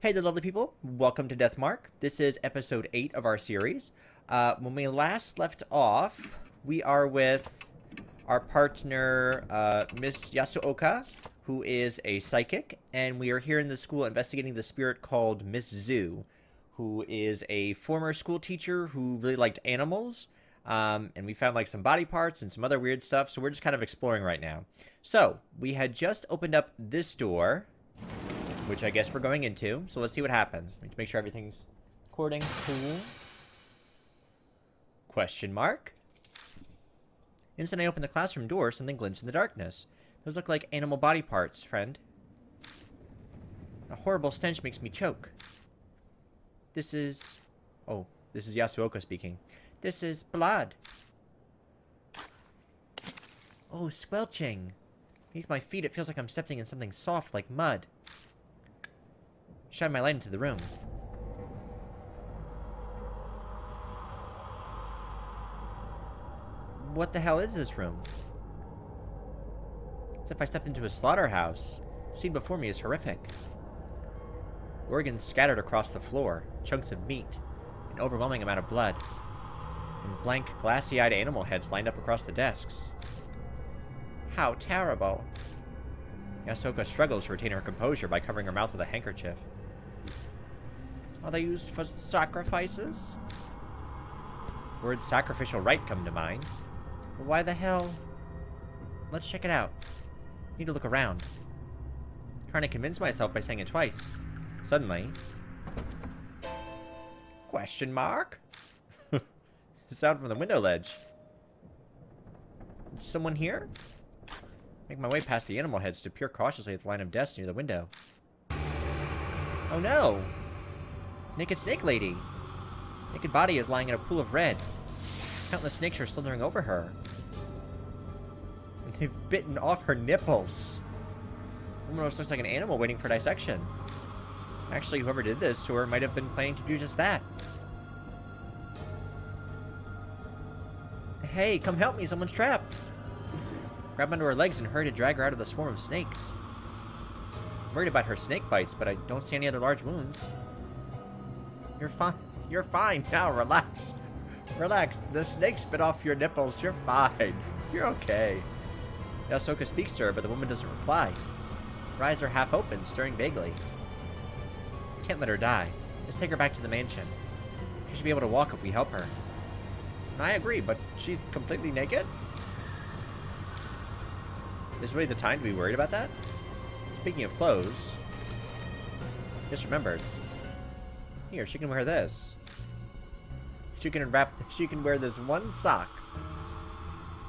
Hey there, lovely people. Welcome to Deathmark. This is episode 8 of our series. When we last left off, we are with our partner, Miss Yasuoka, who is a psychic, and we are here in the school investigating the spirit called Miss Zoo, who is a former school teacher who really liked animals, and we found like some body parts and some other weird stuff, so we're just kind of exploring right now. So, we had just opened up this door, which I guess we're going into. So let's see what happens. Let me make sure everything's recording. Cool. Question mark. Instant I open the classroom door, something glints in the darkness. Those look like animal body parts, friend. A horrible stench makes me choke. This is... Oh, this is Yasuoka speaking. This is blood. Oh, squelching. Beneath my feet, it feels like I'm stepping in something soft like mud. Shine my light into the room. What the hell is this room? As if I stepped into a slaughterhouse. The scene before me is horrific. Organs scattered across the floor, chunks of meat, an overwhelming amount of blood, and blank, glassy-eyed animal heads lined up across the desks. How terrible. Yasuoka struggles to retain her composure by covering her mouth with a handkerchief. Are they used for sacrifices? Words sacrificial rite come to mind. But why the hell? Let's check it out. Need to look around. Trying to convince myself by saying it twice. Suddenly... Question mark? Sound from the window ledge. Is someone here? Make my way past the animal heads to peer cautiously at the line of desks near the window. Oh no! Naked snake lady! Naked body is lying in a pool of red. Countless snakes are slithering over her. And they've bitten off her nipples. Almost looks like an animal waiting for dissection. Actually, whoever did this to her might have been planning to do just that. Hey, come help me, someone's trapped! Grab onto her legs and hurry to drag her out of the swarm of snakes. I'm worried about her snake bites, but I don't see any other large wounds. You're fine. You're fine now. Relax. Relax. The snakes bit off your nipples. You're fine. You're okay. Yasuoka speaks to her, but the woman doesn't reply. Her eyes are half open, staring vaguely. Can't let her die. Let's take her back to the mansion. She should be able to walk if we help her. And I agree, but she's completely naked? Is really the time to be worried about that? Speaking of clothes, just remembered. Here, she can wear this. She can wear this one sock.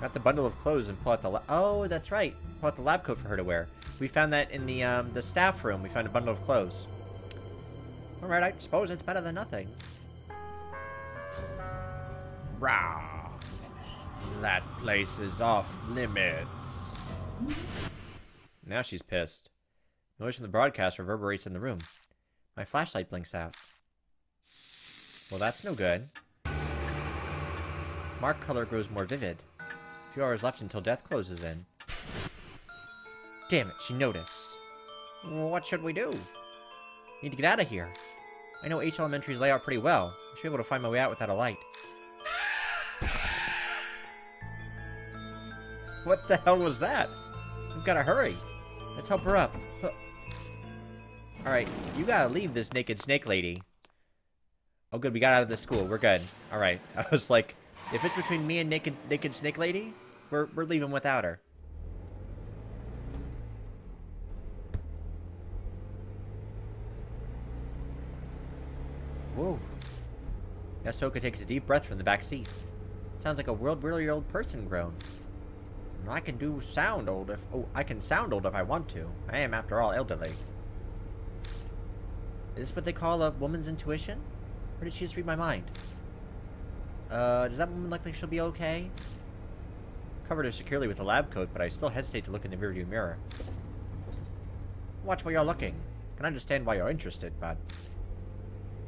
Got the bundle of clothes and pull out the oh, that's right. Pull out the lab coat for her to wear. We found that in the staff room. We found a bundle of clothes. All right, I suppose it's better than nothing. Rah! That place is off limits. Now she's pissed. Noise from the broadcast reverberates in the room. My flashlight blinks out. Well, that's no good. Mark color grows more vivid. A few hours left until death closes in. Damn it, she noticed. What should we do? Need to get out of here. I know H Elementary's layout pretty well. I should be able to find my way out without a light. What the hell was that? We've gotta hurry. Let's help her up. Alright, you gotta leave this naked snake lady. Oh good, we got out of the school. We're good. Alright. I was like, if it's between me and naked snake lady, we're leaving without her. Whoa. Yasuoka takes a deep breath from the back seat. Sounds like a world-weary old person groan. I can sound old if I want to. I am, after all, elderly. Is this what they call a woman's intuition? Or did she just read my mind? Does that woman look like she'll be okay? Covered her securely with a lab coat, but I still hesitate to look in the rearview mirror. Watch where you're looking. Can understand why you're interested, but...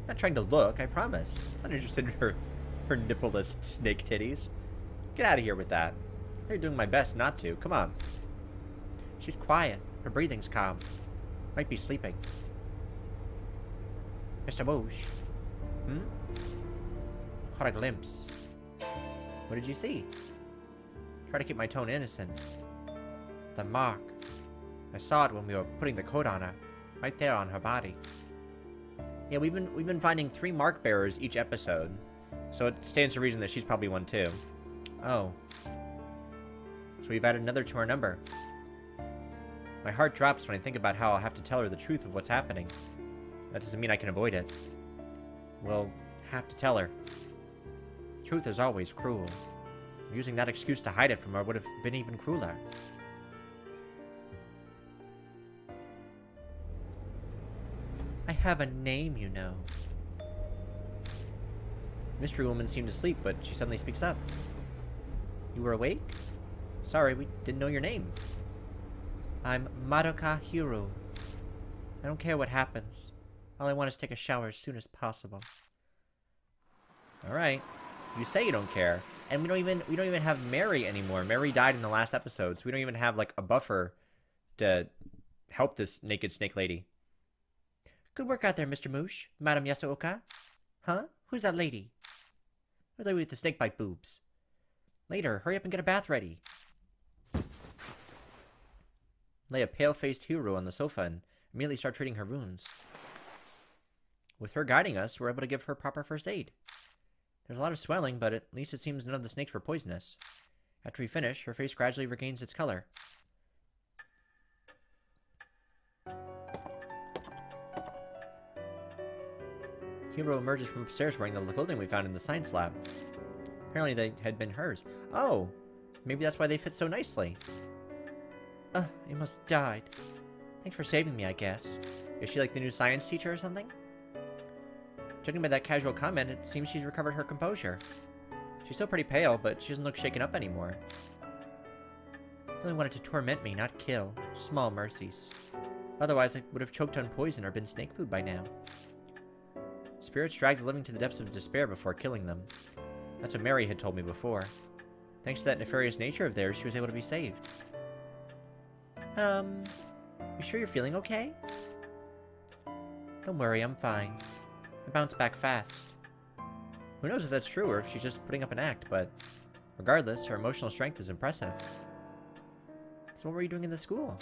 I'm not trying to look, I promise. I'm not interested in her nippleless snake titties. Get out of here with that. I'm doing my best not to. Come on. She's quiet. Her breathing's calm. Might be sleeping. Mr. Moosh. Hmm? Caught a glimpse. What did you see? Try to keep my tone innocent. The mark. I saw it when we were putting the coat on her. Right there on her body. Yeah, we've been finding 3 mark bearers each episode. So it stands to reason that she's probably one too. Oh. So we've added another to our number. My heart drops when I think about how I'll have to tell her the truth of what's happening. That doesn't mean I can avoid it. We'll have to tell her. Truth is always cruel. Using that excuse to hide it from her would have been even crueler. I have a name, you know. Mystery Woman seemed asleep, but she suddenly speaks up. You were awake? Sorry, we didn't know your name. I'm Madoka Hiro. I don't care what happens. All I want is to take a shower as soon as possible. Alright. You say you don't care. And we don't even have Mary anymore. Mary died in the last episode, so we don't even have like a buffer to help this naked snake lady. Good work out there, Mr. Moosh. Madam Yasuoka. Huh? Who's that lady? Who's that lady with the snakebite boobs? Later, hurry up and get a bath ready. Lay a pale-faced hero on the sofa and immediately start treating her wounds. With her guiding us, we're able to give her proper first aid. There's a lot of swelling, but at least it seems none of the snakes were poisonous. After we finish, her face gradually regains its color. Hero emerges from upstairs wearing the clothing we found in the science lab. Apparently they had been hers. Oh! Maybe that's why they fit so nicely. I almost died. Thanks for saving me, I guess. Is she like the new science teacher or something? Judging by that casual comment, it seems she's recovered her composure. She's still pretty pale, but she doesn't look shaken up anymore. They only wanted to torment me, not kill. Small mercies. Otherwise, I would have choked on poison or been snake food by now. Spirits drag the living to the depths of despair before killing them. That's what Mary had told me before. Thanks to that nefarious nature of theirs, she was able to be saved. You sure you're feeling okay? Don't worry, I'm fine. I bounce back fast. Who knows if that's true or if she's just putting up an act, but regardless, her emotional strength is impressive. So what were you doing in the school?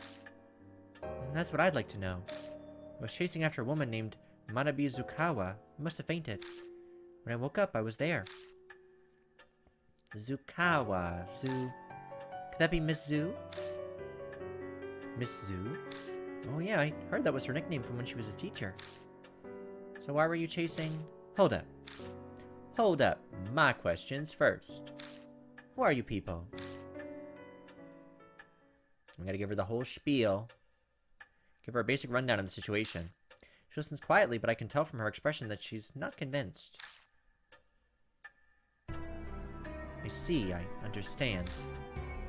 That's what I'd like to know. I was chasing after a woman named Manabi Zukawa. I must have fainted. When I woke up, I was there. Zukawa. Could that be Miss Zu? Miss Zu? Oh yeah, I heard that was her nickname from when she was a teacher. So why were you chasing... Hold up. Hold up. My questions first. Who are you people? I'm gonna give her the whole spiel. Give her a basic rundown of the situation. She listens quietly, but I can tell from her expression that she's not convinced. I see, I understand.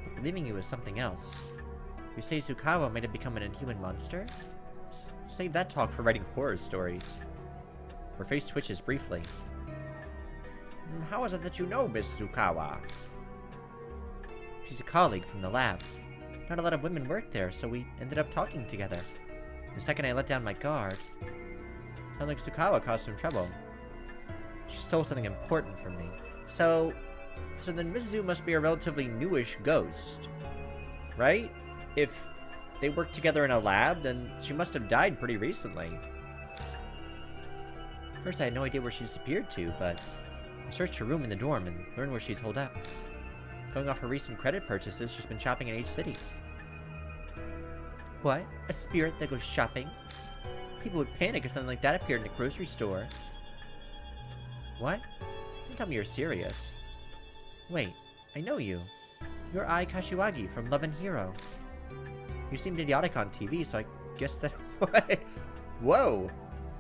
But believing you is something else. You say Zukawa might have become an inhuman monster? Save that talk for writing horror stories. Her face twitches briefly. How is it that you know Miss Zukawa? She's a colleague from the lab. Not a lot of women work there, so we ended up talking together. The second I let down my guard, sounded like Zukawa caused some trouble. She stole something important from me. So then Miss Zu must be a relatively newish ghost, right? If they worked together in a lab, then she must have died pretty recently. First, I had no idea where she disappeared to, but I searched her room in the dorm and learned where she's holed up. Going off her recent credit purchases, she's been shopping in H City. What? A spirit that goes shopping? People would panic if something like that appeared in a grocery store. What? Don't tell me you're serious. Wait, I know you. You're Ai Kashiwagi from Love and Hero. You seemed idiotic on TV, so I guess that... What? Whoa!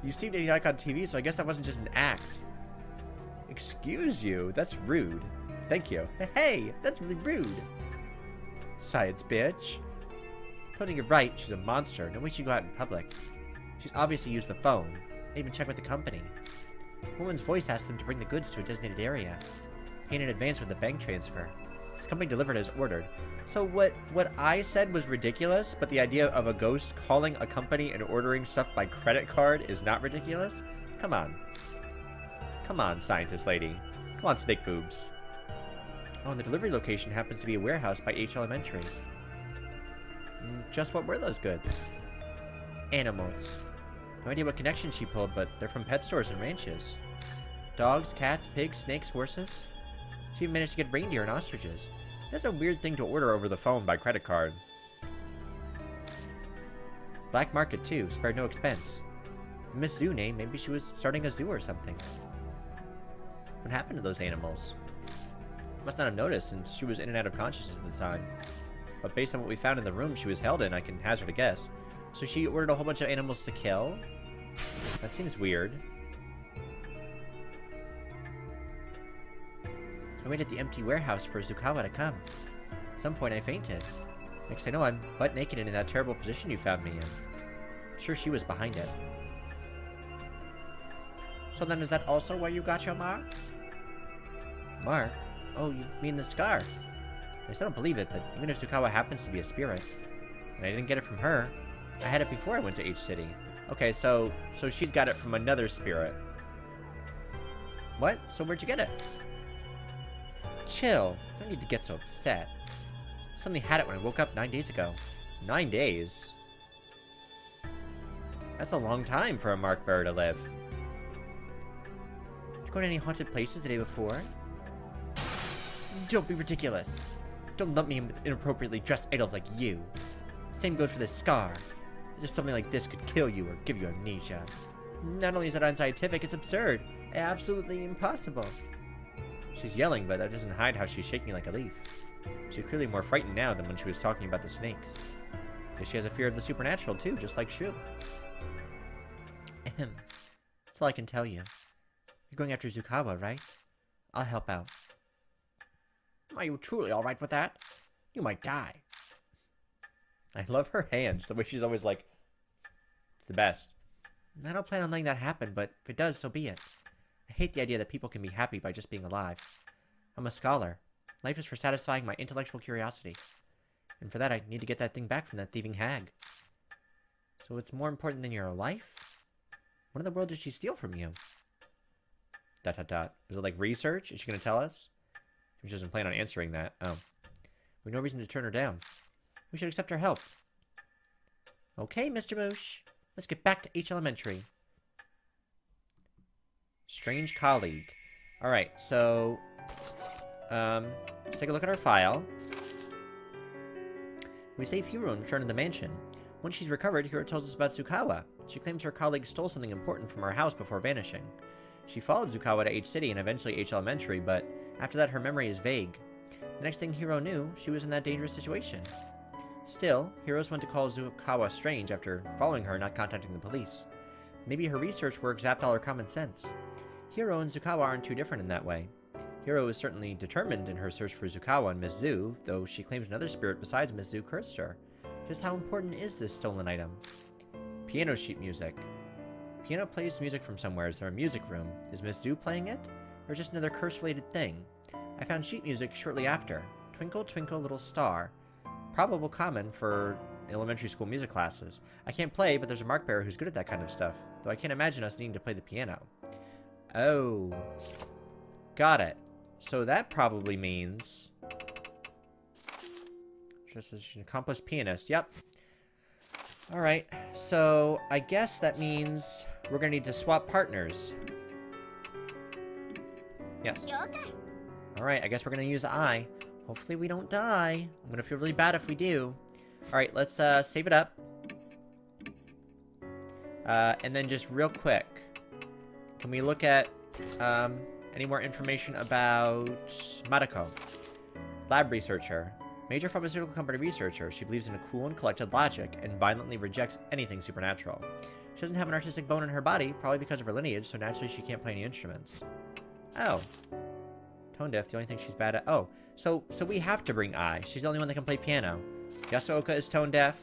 You seemed idiotic on TV, so I guess that wasn't just an act. Excuse you? That's rude. Thank you. Hey, that's really rude. Science, bitch. Putting it right, she's a monster. No way she'd go out in public. She's obviously used the phone. I even checked with the company. The woman's voice asked them to bring the goods to a designated area. Pay in advance with the bank transfer. Company delivered as ordered. So what I said was ridiculous, but the idea of a ghost calling a company and ordering stuff by credit card is not ridiculous? Come on. Come on, scientist lady. Come on, snake boobs. Oh, and the delivery location happens to be a warehouse by H Elementary. Just what were those goods? Animals. No idea what connections she pulled, but they're from pet stores and ranches. Dogs, cats, pigs, snakes, horses. She even managed to get reindeer and ostriches. That's a weird thing to order over the phone by credit card. Black market too, spared no expense. The Miss Zoo name, maybe she was starting a zoo or something. What happened to those animals? Must not have noticed since she was in and out of consciousness at the time. But based on what we found in the room she was held in, I can hazard a guess. So she ordered a whole bunch of animals to kill? That seems weird. I waited at the empty warehouse for Zukawa to come. At some point I fainted. Next I know I'm butt naked and in that terrible position you found me in. I'm sure she was behind it. So then is that also where you got your mark? Mark? Oh, you mean the scar? I still don't believe it, but even if Zukawa happens to be a spirit, and I didn't get it from her, I had it before I went to H-City. Okay, so she's got it from another spirit. What? So where'd you get it? Chill. Don't need to get so upset. I suddenly had it when I woke up 9 days ago. 9 days? That's a long time for a mark bearer to live. Did you go to any haunted places the day before? Don't be ridiculous. Don't lump me in with inappropriately dressed idols like you. Same goes for this scar. As if something like this could kill you or give you amnesia. Not only is it unscientific, it's absurd. Absolutely impossible. She's yelling, but that doesn't hide how she's shaking like a leaf. She's clearly more frightened now than when she was talking about the snakes. Guess she has a fear of the supernatural too, just like Shu. Ahem. That's all I can tell you. You're going after Zukawa, right? I'll help out. Are you truly alright with that? You might die. I love her hands, the way she's always like, it's the best. I don't plan on letting that happen, but if it does, so be it. I hate the idea that people can be happy by just being alive. I'm a scholar. Life is for satisfying my intellectual curiosity. And for that, I need to get that thing back from that thieving hag. So it's more important than your life? What in the world did she steal from you? ... Is it like research? Is she going to tell us? She doesn't plan on answering that. Oh. We have no reason to turn her down. We should accept her help. Okay, Mr. Moosh. Let's get back to H Elementary. Strange colleague. Alright, so... let's take a look at our file. We save Hiro and return to the mansion. Once she's recovered, Hiro tells us about Zukawa. She claims her colleague stole something important from her house before vanishing. She followed Zukawa to H-City and eventually H Elementary, but after that her memory is vague. The next thing Hiro knew, she was in that dangerous situation. Still, Hiro's went to call Zukawa strange after following her and not contacting the police. Maybe her research work zapped all her common sense. Hiro and Zukawa aren't too different in that way. Hiro is certainly determined in her search for Zukawa and Miss Zoo, though she claims another spirit besides Miss Zoo cursed her. Just how important is this stolen item? Piano sheet music. Piano plays music from somewhere. Is there a music room? Is Miss Zoo playing it? Or just another curse-related thing? I found sheet music shortly after. Twinkle, twinkle, little star. Probable common for elementary school music classes. I can't play, but there's a mark bearer who's good at that kind of stuff. Though I can't imagine us needing to play the piano. Oh. Got it. So that probably means... just as an accomplished pianist. Yep. Alright, so I guess that means we're gonna need to swap partners. Yes. Alright, I guess we're gonna use I. Hopefully we don't die. I'm gonna feel really bad if we do. Alright, let's save it up. And then just real quick, can we look at any more information about Mariko? Lab researcher. Major pharmaceutical company researcher. She believes in a cool and collected logic and violently rejects anything supernatural. She doesn't have an artistic bone in her body, probably because of her lineage, so naturally she can't play any instruments. Oh. Tone deaf, the only thing she's bad at. Oh, so we have to bring I. She's the only one that can play piano. Yasuoka is tone deaf.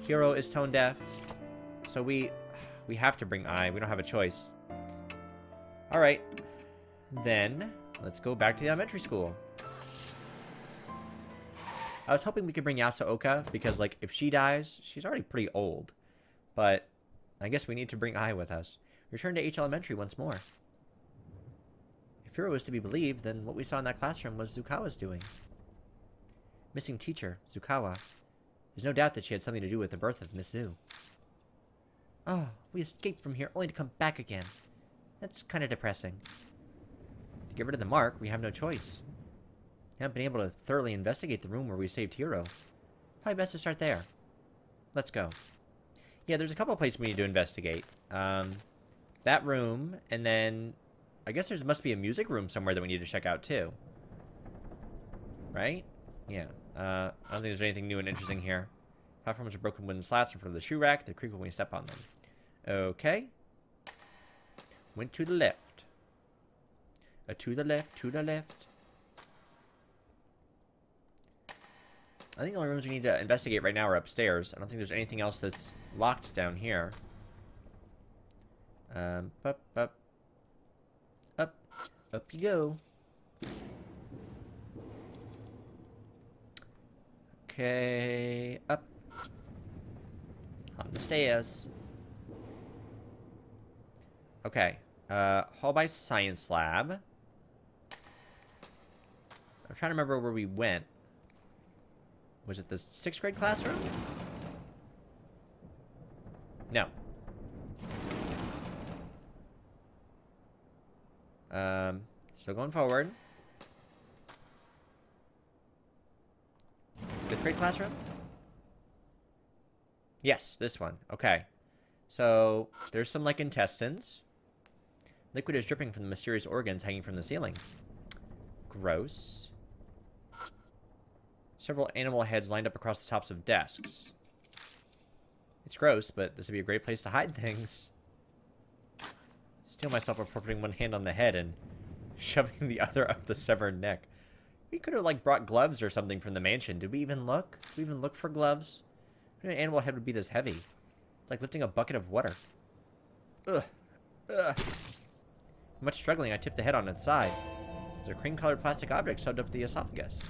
Hiro is tone deaf. So we have to bring I. We don't have a choice. Alright. Then, let's go back to the elementary school. I was hoping we could bring Yasuoka, because, like, if she dies, she's already pretty old. But I guess we need to bring Ai with us. Return to H Elementary once more. If Hiro is to be believed, then what we saw in that classroom was Zukawa's doing. Missing teacher, Zukawa. There's no doubt that she had something to do with the birth of Miss Zu. Oh, we escaped from here only to come back again. That's kind of depressing. To get rid of the mark, we have no choice. We haven't been able to thoroughly investigate the room where we saved Hiro. Probably best to start there. Let's go. Yeah, there's a couple of places we need to investigate. That room, and then I guess there must be a music room somewhere that we need to check out too. Right? Yeah. I don't think there's anything new and interesting here. Platforms are broken wooden slats in front of the shoe rack. They creak when we step on them. Okay. Went to the left. To the left, to the left. I think the only rooms we need to investigate right now are upstairs. I don't think there's anything else that's locked down here. Up you go. Okay, up. On the stairs. Okay, hall by science lab. I'm trying to remember where we went. Was it the 6th grade classroom? No. So going forward. 5th grade classroom? Yes, this one. Okay. So, there's some, like, intestines. Liquid is dripping from the mysterious organs hanging from the ceiling. Gross. Several animal heads lined up across the tops of desks. It's gross, but this would be a great place to hide things. Steel myself for putting one hand on the head and shoving the other up the severed neck. We could have, like, brought gloves or something from the mansion. Did we even look? Did we even look for gloves? An animal head would be this heavy. It's like lifting a bucket of water. Ugh. Ugh. Much struggling, I tipped the head on its side. There's a cream-colored plastic object shoved up the esophagus.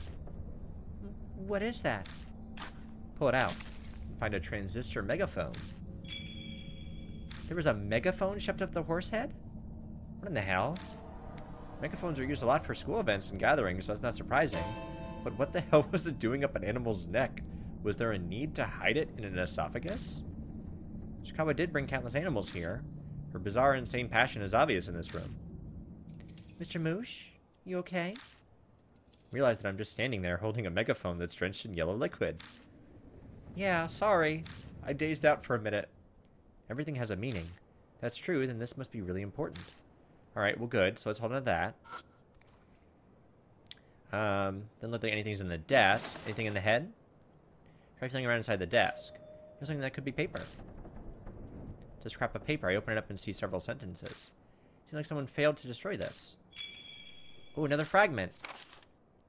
What is that? Pull it out. Find a transistor megaphone. There was a megaphone shoved up the horse head? What in the hell? Megaphones are used a lot for school events and gatherings, so that's not surprising. But what the hell was it doing up an animal's neck? Was there a need to hide it in an esophagus? Shikawa did bring countless animals here. Her bizarre, insane passion is obvious in this room. Mr. Moosh, you okay? Realize that I'm just standing there holding a megaphone that's drenched in yellow liquid. Yeah, sorry. I dazed out for a minute. Everything has a meaning. That's true, then this must be really important. Alright, well good, so let's hold on to that. Doesn't look like anything's in the desk. Anything in the head? Try feeling around inside the desk. There's something that could be paper. It's a scrap of paper. I open it up and see several sentences. Seems like someone failed to destroy this. Oh, another fragment.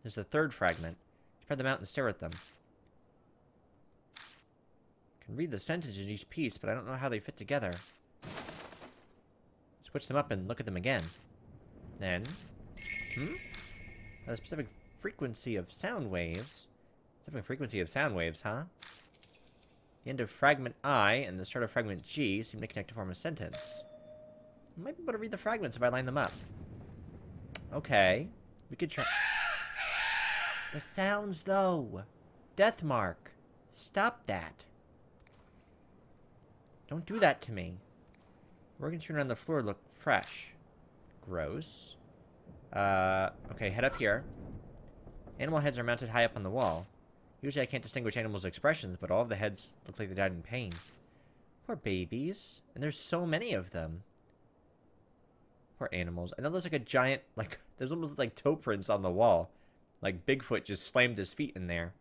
There's a 3rd fragment. Spread them out and stare at them. I can read the sentences in each piece, but I don't know how they fit together. Switch them up and look at them again. Then, a specific frequency of sound waves. Specific frequency of sound waves, huh? The end of fragment I and the start of fragment G seem to connect to form a sentence. I might be able to read the fragments if I line them up. Okay. We could try... The sounds, though. Death mark. Stop that. Don't do that to me. Organ strewn on the floor look fresh. Gross. Okay, head up here. Animal heads are mounted high up on the wall. Usually I can't distinguish animals' expressions, but all of the heads look like they died in pain. Poor babies. And there's so many of them. Poor animals. And that looks like a giant, like, there's almost like toe prints on the wall. Like Bigfoot just slammed his feet in there.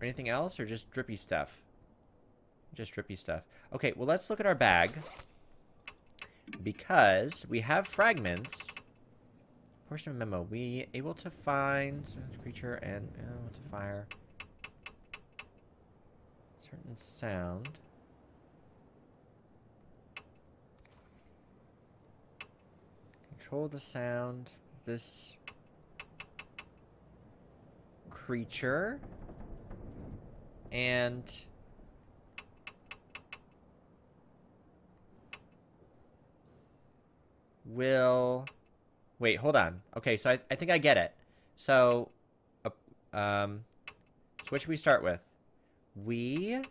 Anything else, or just drippy stuff? Just drippy stuff. Okay, well, let's look at our bag. Because we have fragments. Portion of memo. We able to find creature and to fire certain sound. Control the sound. This creature. And will... Wait, hold on. Okay, so I think I get it. So, so what should we start with? We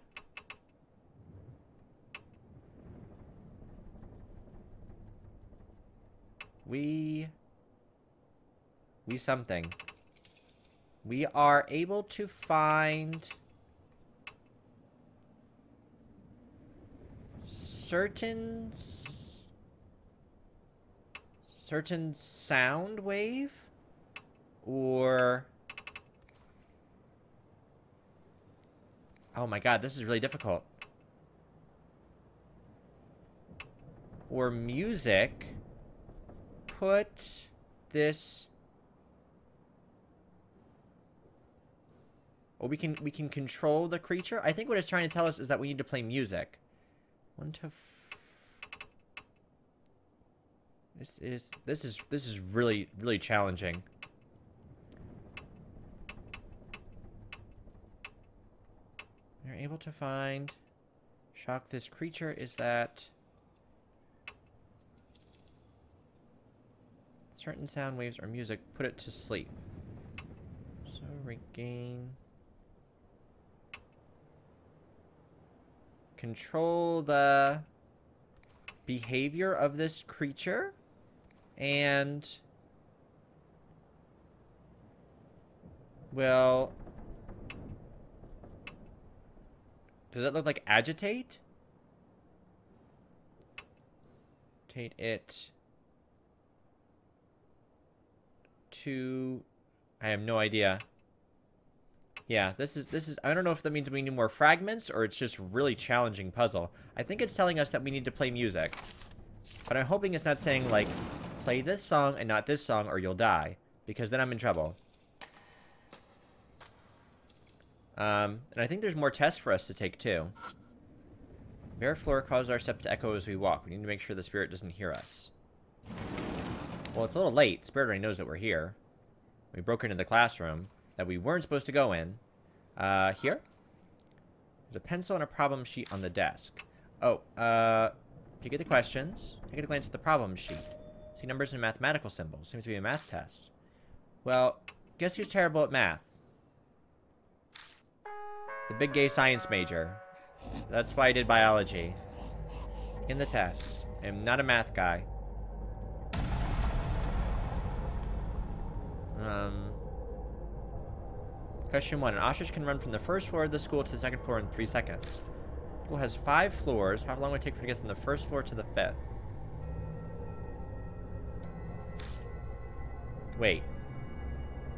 something. We are able to find certain sound wave, or oh my god, this is really difficult. Or music. Put this. Or we can control the creature. I think what it's trying to tell us is that we need to play music. 1 to This is really challenging. You're able to find shock this creature is that certain sound waves or music put it to sleep. So regain. Control the behavior of this creature. And well, does it look like agitate? Agitate it to, I have no idea. Yeah, this is I don't know if that means we need more fragments or it's just really challenging puzzle. I think it's telling us that we need to play music. But I'm hoping it's not saying like play this song and not this song or you'll die, because then I'm in trouble. And I think there's more tests for us to take too. Bare floor causes our steps to echo as we walk. We need to make sure the spirit doesn't hear us. Well, it's a little late. The spirit already knows that we're here. We broke into the classroom that we weren't supposed to go in. Here? There's a pencil and a problem sheet on the desk. Oh, if you get the questions, take a glance at the problem sheet. See numbers and mathematical symbols. Seems to be a math test. Well, guess who's terrible at math? The big gay science major. That's why I did biology. In the test. I'm not a math guy. Question 1. An ostrich can run from the first floor of the school to the second floor in 3 seconds. The school has 5 floors. How long would it take for it to get from the first floor to the 5th? Wait.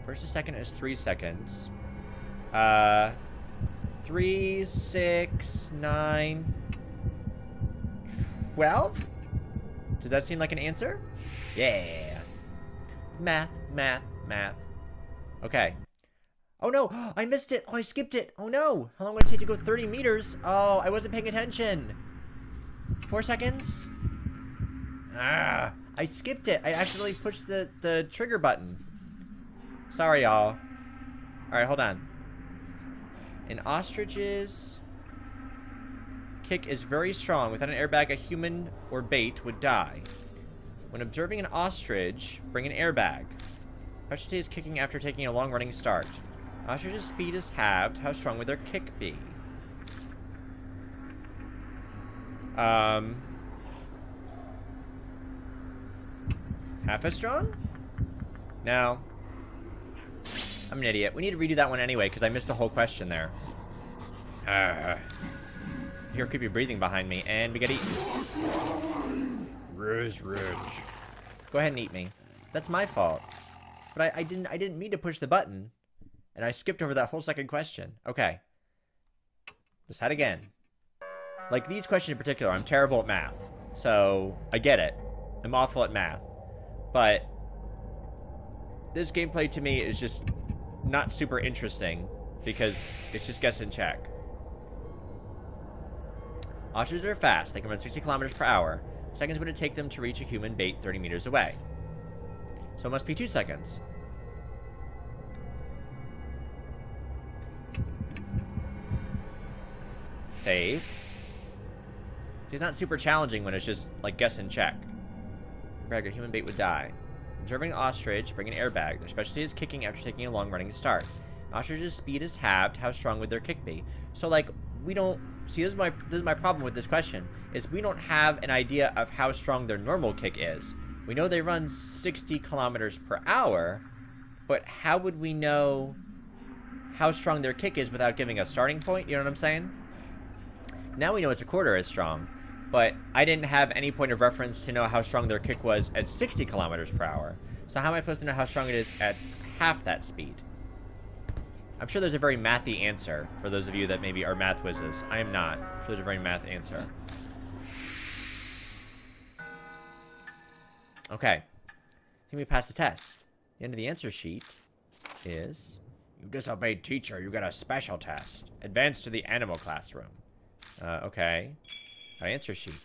First to second is 3 seconds. 3, 6, 9, 12? Does that seem like an answer? Yeah. Math, math, math. Okay. Oh no, I missed it. Oh, I skipped it. Oh no. How long would it take to go 30 meters? Oh, I wasn't paying attention. 4 seconds? Ah, I skipped it. I accidentally pushed the trigger button. Sorry, y'all. Alright, hold on. An ostrich's kick is very strong. Without an airbag, a human or bait would die. When observing an ostrich, bring an airbag. Ostrich is kicking after taking a long running start. Ostrich's speed is halved. How strong would their kick be? Half as strong? No. I'm an idiot. We need to redo that one anyway, because I missed the whole question there. I hear creepy breathing behind me, and we gotta eat. Rouge. Go ahead and eat me. That's my fault. But I didn't mean to push the button. And I skipped over that whole second question. Okay. Let's try it again. Like, these questions in particular, I'm terrible at math. So, I get it. I'm awful at math. But this gameplay to me is just not super interesting because it's just guess and check. Ostriches are fast. They can run 60 kilometers per hour. Seconds would it take them to reach a human bait 30 meters away? So it must be 2 seconds. Save. It's not super challenging when it's just, like, guess and check. Airbag or human bait would die. Observing an ostrich, bring an airbag. Their specialty is kicking after taking a long running start. Ostrich's speed is halved. How strong would their kick be? So, like, we don't... See, this is my problem with this question, is we don't have an idea of how strong their normal kick is. We know they run 60 kilometers per hour, but how would we know how strong their kick is without giving a starting point? You know what I'm saying? Now we know it's a quarter as strong, but I didn't have any point of reference to know how strong their kick was at 60 kilometers per hour. So how am I supposed to know how strong it is at half that speed? I'm sure there's a very mathy answer for those of you that maybe are math whizzes. I am not. I'm sure there's a very math answer. Okay. Can we pass the test? The end of the answer sheet is... You disobeyed teacher. You got a special test. Advance to the animal classroom. Okay. Our answer sheet.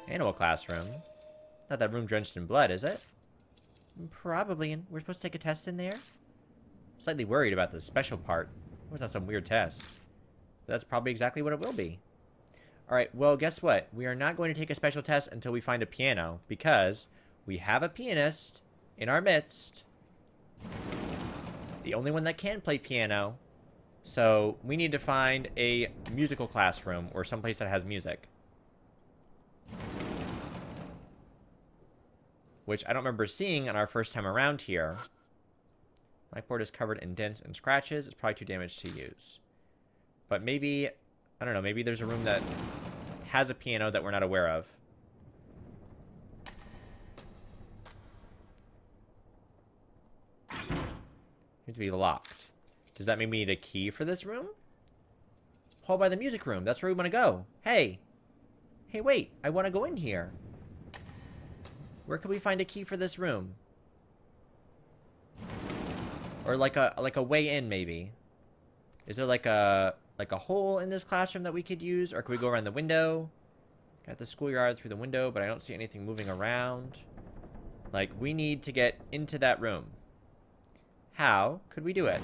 Animal classroom. Not that room drenched in blood, is it? Probably. We're supposed to take a test in there? Slightly worried about the special part. It was not some weird test. But that's probably exactly what it will be. Alright, well, guess what? We are not going to take a special test until we find a piano, because we have a pianist in our midst. The only one that can play piano. So, we need to find a musical classroom or someplace that has music. Which I don't remember seeing on our first time around here. Blackboard is covered in dents and scratches. It's probably too damaged to use. But maybe, I don't know, maybe there's a room that has a piano that we're not aware of. Needs to be locked. Does that mean we need a key for this room? Hall by the music room. That's where we want to go. Hey. Hey, wait. I want to go in here. Where can we find a key for this room? Or like a way in, maybe. Is there like a hole in this classroom that we could use? Or could we go around the window? Got the schoolyard through the window, but I don't see anything moving around. Like, we need to get into that room. How could we do it?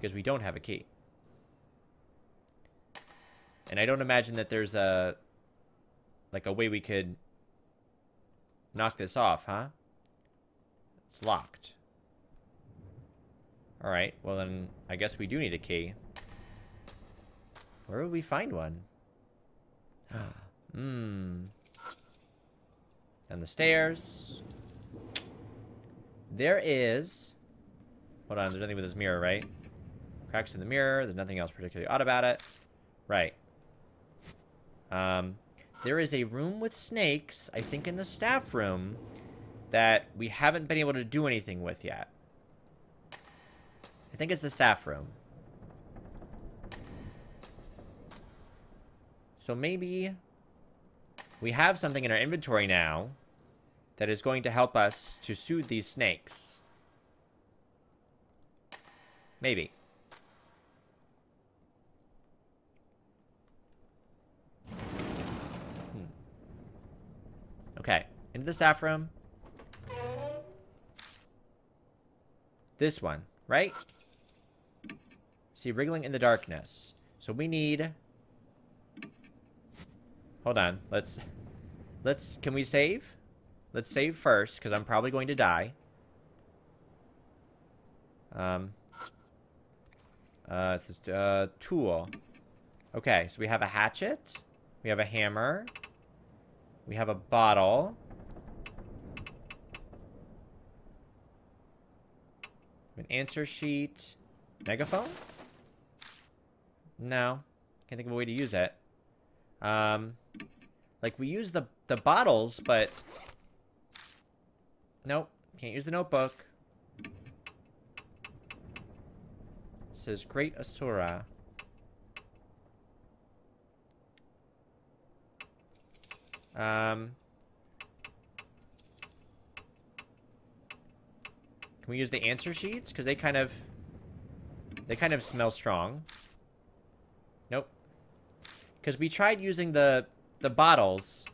Because we don't have a key. And I don't imagine that there's a way we could knock this off, huh? It's locked. Alright, well then, I guess we do need a key. Where would we find one? Down the stairs. There is... Hold on, there's nothing with this mirror, right? Cracks in the mirror. There's nothing else particularly odd about it. Right. There is a room with snakes, I think in the staff room, that we haven't been able to do anything with yet. I think it's the staff room. So maybe we have something in our inventory now that is going to help us to soothe these snakes. Maybe. Okay, into the staff room. This one, right? See, wriggling in the darkness. So we need... Hold on, let's... Can we save? Let's save first, because I'm probably going to die. It's a tool. Okay, so we have a hatchet. We have a hammer. We have a bottle. An answer sheet. Megaphone? No. Can't think of a way to use it. Like, we use the bottles, but... Nope. Can't use the notebook. It says Great Asura. Can we use the answer sheets? Because they kind of smell strong. Nope. Because we tried using the bottles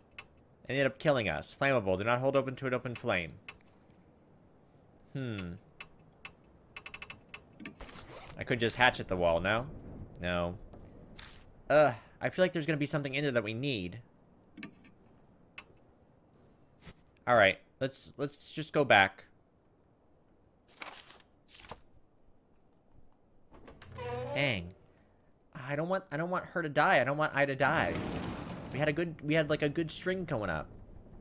and ended up killing us. Flammable. Do not hold open to an open flame. I could just hatchet the wall, no? No. I feel like there's gonna be something in there that we need. Alright, let's just go back. Dang. I don't want her to die. I don't want I to die. We had like a good string going up.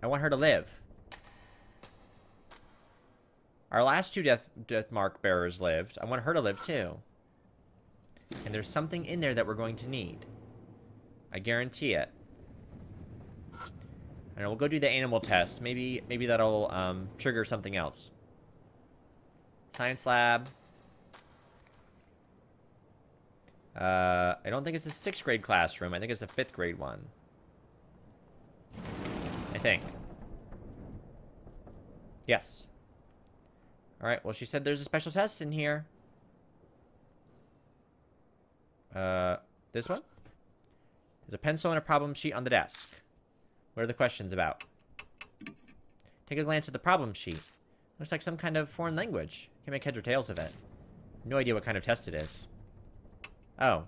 I want her to live. Our last two death mark bearers lived. I want her to live too. And there's something in there that we're going to need. I guarantee it. And we'll go do the animal test. Maybe that'll trigger something else. Science lab. I don't think it's a 6th grade classroom. I think it's a 5th grade one. I think. Yes. Alright, well, she said there's a special test in here. This one? There's a pencil and a problem sheet on the desk. What are the questions about? Take a glance at the problem sheet. Looks like some kind of foreign language. Can't make heads or tails of it. No idea what kind of test it is. Oh.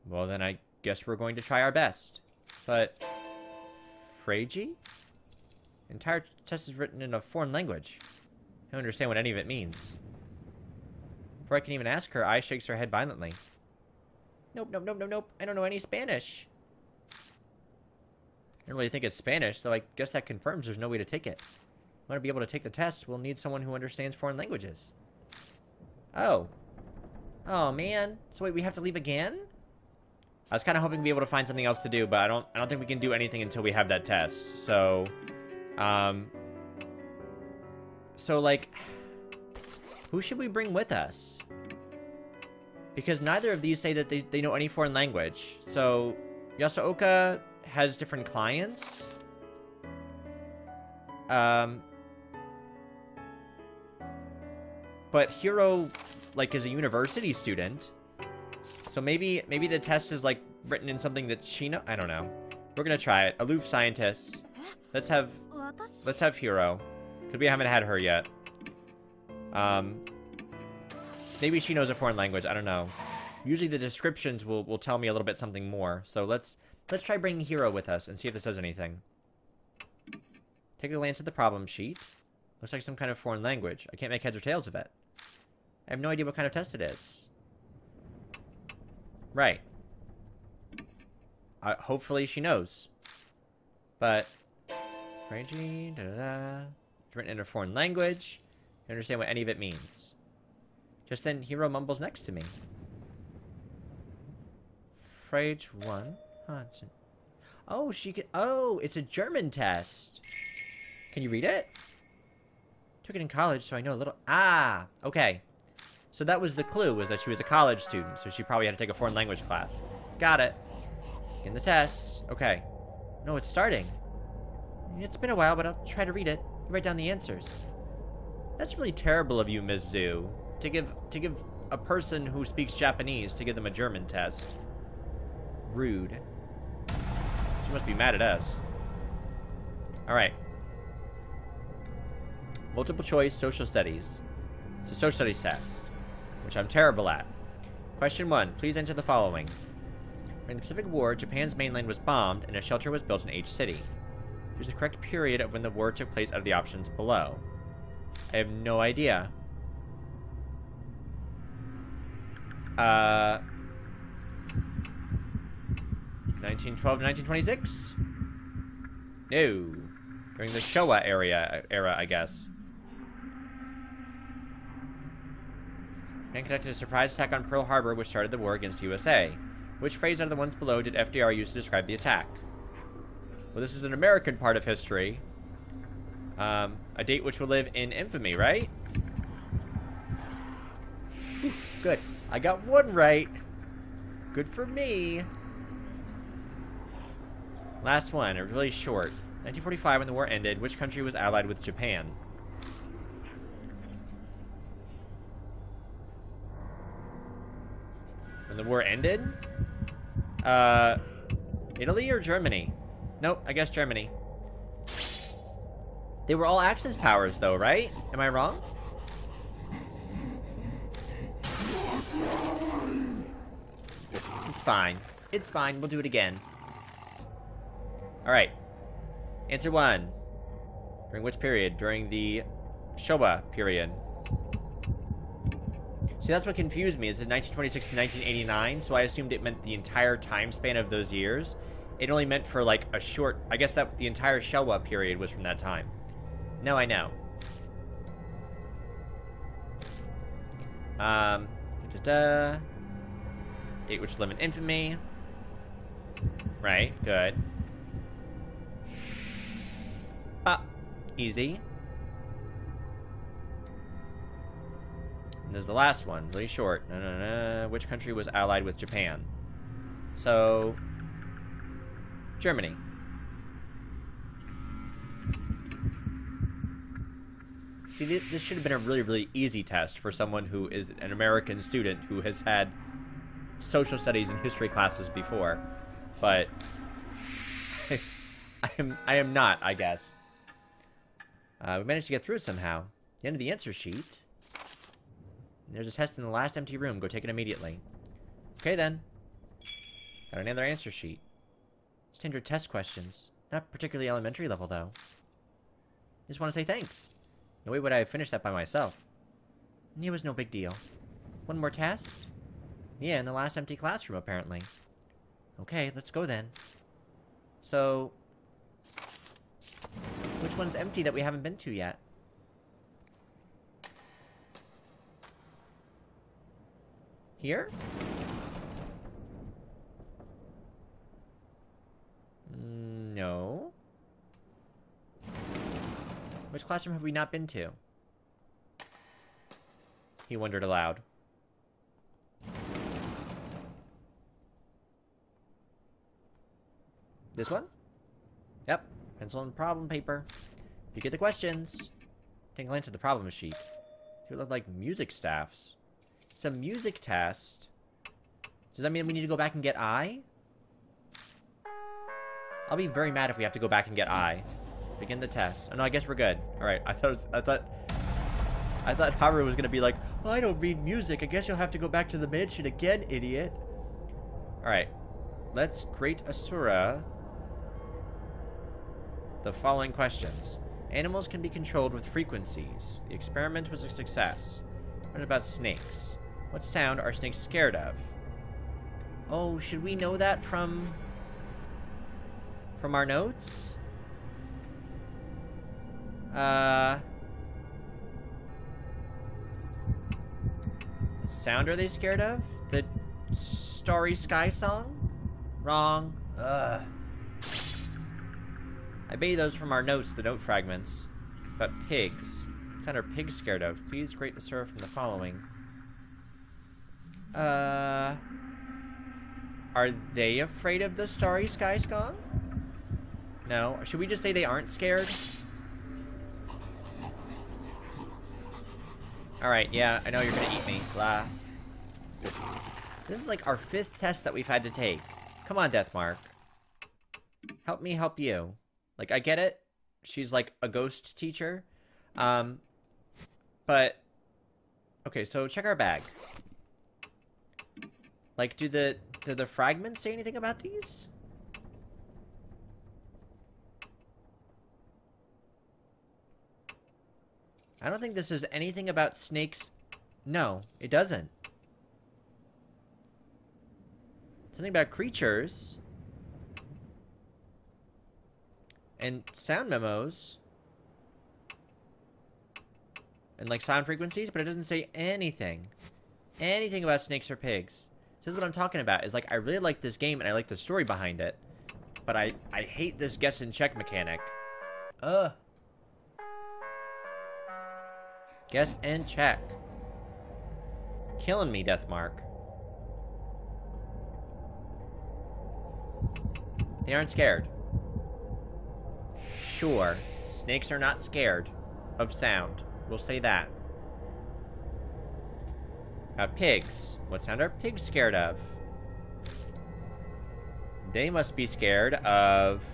Well, then I guess we're going to try our best. But... Freiji? The entire test is written in a foreign language. I don't understand what any of it means. Before I can even ask her, Ai shakes her head violently. Nope, nope, nope, nope, nope. I don't know any Spanish. I don't really think it's Spanish, so I guess that confirms there's no way to take it. In order to be able to take the test, we'll need someone who understands foreign languages. Oh. Oh, man. So wait, we have to leave again? I was kind of hoping to be able to find something else to do, but I don't think we can do anything until we have that test. So, like, who should we bring with us? Because neither of these say that they know any foreign language. So, Yasuoka has different clients. But Hiro, like, is a university student. So maybe the test is, like, written in something that she knows. I don't know. We're gonna try it. Aloof scientist. Let's have Hiro. Because we haven't had her yet. Maybe she knows a foreign language. I don't know. Usually the descriptions will tell me a little bit something more. So let's try bringing Hiro with us and see if this says anything. Take a glance at the problem sheet. Looks like some kind of foreign language. I can't make heads or tails of it. I have no idea what kind of test it is. Right. Hopefully she knows. But... Freiji, da-da-da. It's written in a foreign language. I understand what any of it means. Just then, Hiro mumbles next to me. Freige 1. Oh, she can... Oh, it's a German test. Can you read it? Took it in college, so I know a little... Ah, okay. So that was the clue, was that she was a college student, so she probably had to take a foreign language class. Got it. In the test. Okay. No, it's starting. It's been a while, but I'll try to read it. You write down the answers. That's really terrible of you, Ms. Zhu. To give a person who speaks Japanese to give them a German test. Rude. She must be mad at us. Alright. Multiple choice social studies. It's a social studies test, which I'm terrible at. Question 1. Please enter the following. During the Pacific War, Japan's mainland was bombed and a shelter was built in each city. Choose the correct period of when the war took place out of the options below. I have no idea. 1912 to 1926? No. During the Showa era, I guess. Japan conducted a surprise attack on Pearl Harbor, which started the war against the USA. Which phrase out of the ones below did FDR use to describe the attack? Well, this is an American part of history. A date which will live in infamy, right? Whew, good. I got one right. Good for me. Last one, really short. 1945, when the war ended, which country was allied with Japan? When the war ended? Italy or Germany? Nope, I guess Germany. They were all Axis powers, though, right? Am I wrong? It's fine. It's fine. We'll do it again. Alright. Answer 1. During which period? During the Showa period. See, that's what confused me. Is it 1926 to 1989? So I assumed it meant the entire time span of those years. It only meant for, like, a short... I guess that the entire Showa period was from that time. Now I know. Date which limit infamy. Right, good. Easy. And there's the last one, really short. Which country was allied with Japan? So, Germany. See, this should have been a really, really easy test for someone who is an American student who has had social studies and history classes before. But I am not, I guess. We managed to get through it somehow. The end of the answer sheet. There's a test in the last empty room. Go take it immediately. Okay, then. Got another answer sheet. Standard test questions. Not particularly elementary level, though. Just want to say thanks. No way would I have finished that by myself. And it was no big deal. One more test? Yeah, in the last empty classroom, apparently. Okay, let's go then. So... which one's empty that we haven't been to yet? Here? No. Which classroom have we not been to? He wondered aloud. This one? Yep. Pencil and problem paper. If you get the questions, take a glance at the problem sheet. They look like music staffs. It's a music test. Does that mean we need to go back and get I? I'll be very mad if we have to go back and get I. Begin the test. Oh no, I guess we're good. Alright, I thought Haru was gonna be like, oh, I don't read music. I guess you'll have to go back to the mansion again, idiot. Alright. Let's create Asura. The following questions. Animals can be controlled with frequencies. The experiment was a success. What about snakes? What sound are snakes scared of? Oh, should we know that from our notes? What sound are they scared of? The Starry Sky song? Wrong. Ugh. I bet you those from our notes, the note fragments. About pigs. What sound are pigs scared of? Please grade the survey from the following. Are they afraid of the Starry Sky song? No. Should we just say they aren't scared? Alright, yeah, I know you're gonna eat me. Blah. This is like our 5th test that we've had to take. Come on, Deathmark. Help me help you. Like, I get it. She's like a ghost teacher. But... okay, so check our bag. Like, do the fragments say anything about these? I don't think this says anything about snakes. No, it doesn't. Something about creatures. And sound memos. And like sound frequencies, but it doesn't say anything. Anything about snakes or pigs. This is what I'm talking about. Is like, I really like this game and I like the story behind it. But I hate this guess and check mechanic. Ugh. Guess and check. Killing me, Deathmark. They aren't scared. Sure, snakes are not scared of sound. We'll say that. Pigs. What sound are pigs scared of? They must be scared of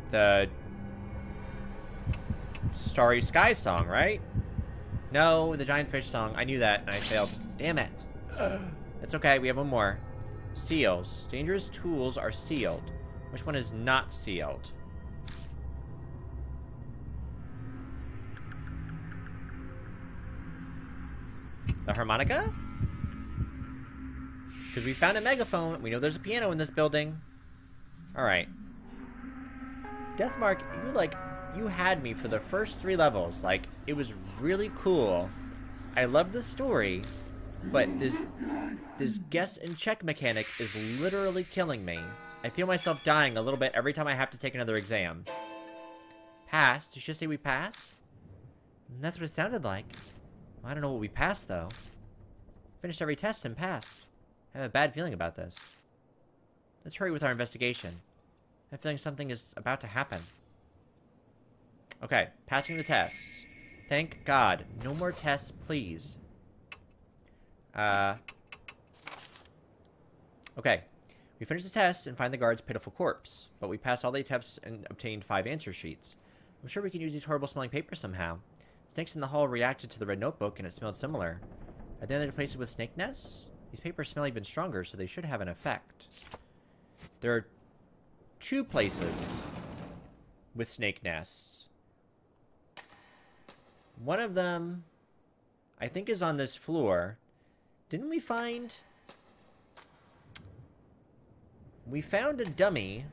the Starry Sky song, right? No, the giant fish song. I knew that, and I failed. Damn it. That's okay, we have one more. Seals. Dangerous tools are sealed. Which one is not sealed? The harmonica? Because we found a megaphone. We know there's a piano in this building. Alright. Deathmark, you had me for the first 3 levels. Like, it was really cool. I loved the story. But this guess and check mechanic is literally killing me. I feel myself dying a little bit every time I have to take another exam. Passed? Did she just say we passed? And that's what it sounded like. I don't know what we passed, though. Finished every test and passed. I have a bad feeling about this. Let's hurry with our investigation. I have a feeling something is about to happen. Okay, passing the tests. Thank God. No more tests, please. Okay. We finished the tests and find the guard's pitiful corpse. But we passed all the attempts and obtained 5 answer sheets. I'm sure we can use these horrible smelling papers somehow. Snakes in the hall reacted to the red notebook and it smelled similar. Are there other places with snake nests? These papers smell even stronger, so they should have an effect. There are 2 places with snake nests. One of them, I think, is on this floor. Didn't we find... We found a dummy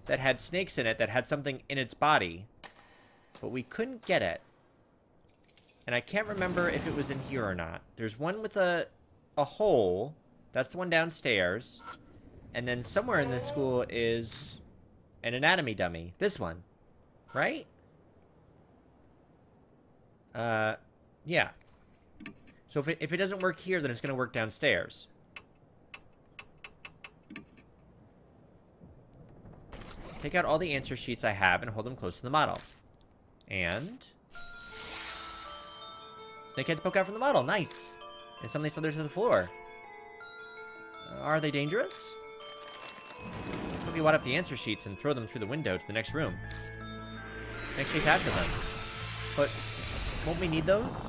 that had snakes in it that had something in its body, but we couldn't get it. And I can't remember if it was in here or not. There's one with a hole. That's the one downstairs. And then somewhere in this school is an anatomy dummy. This one. Right? Yeah. So if it doesn't work here, then it's going to work downstairs. Take out all the answer sheets I have and hold them close to the model. And... Snakeheads poke out from the model. Nice. And suddenly slither to the floor. Are they dangerous? Quickly wad up the answer sheets and throw them through the window to the next room. Next chase after them. But won't we need those?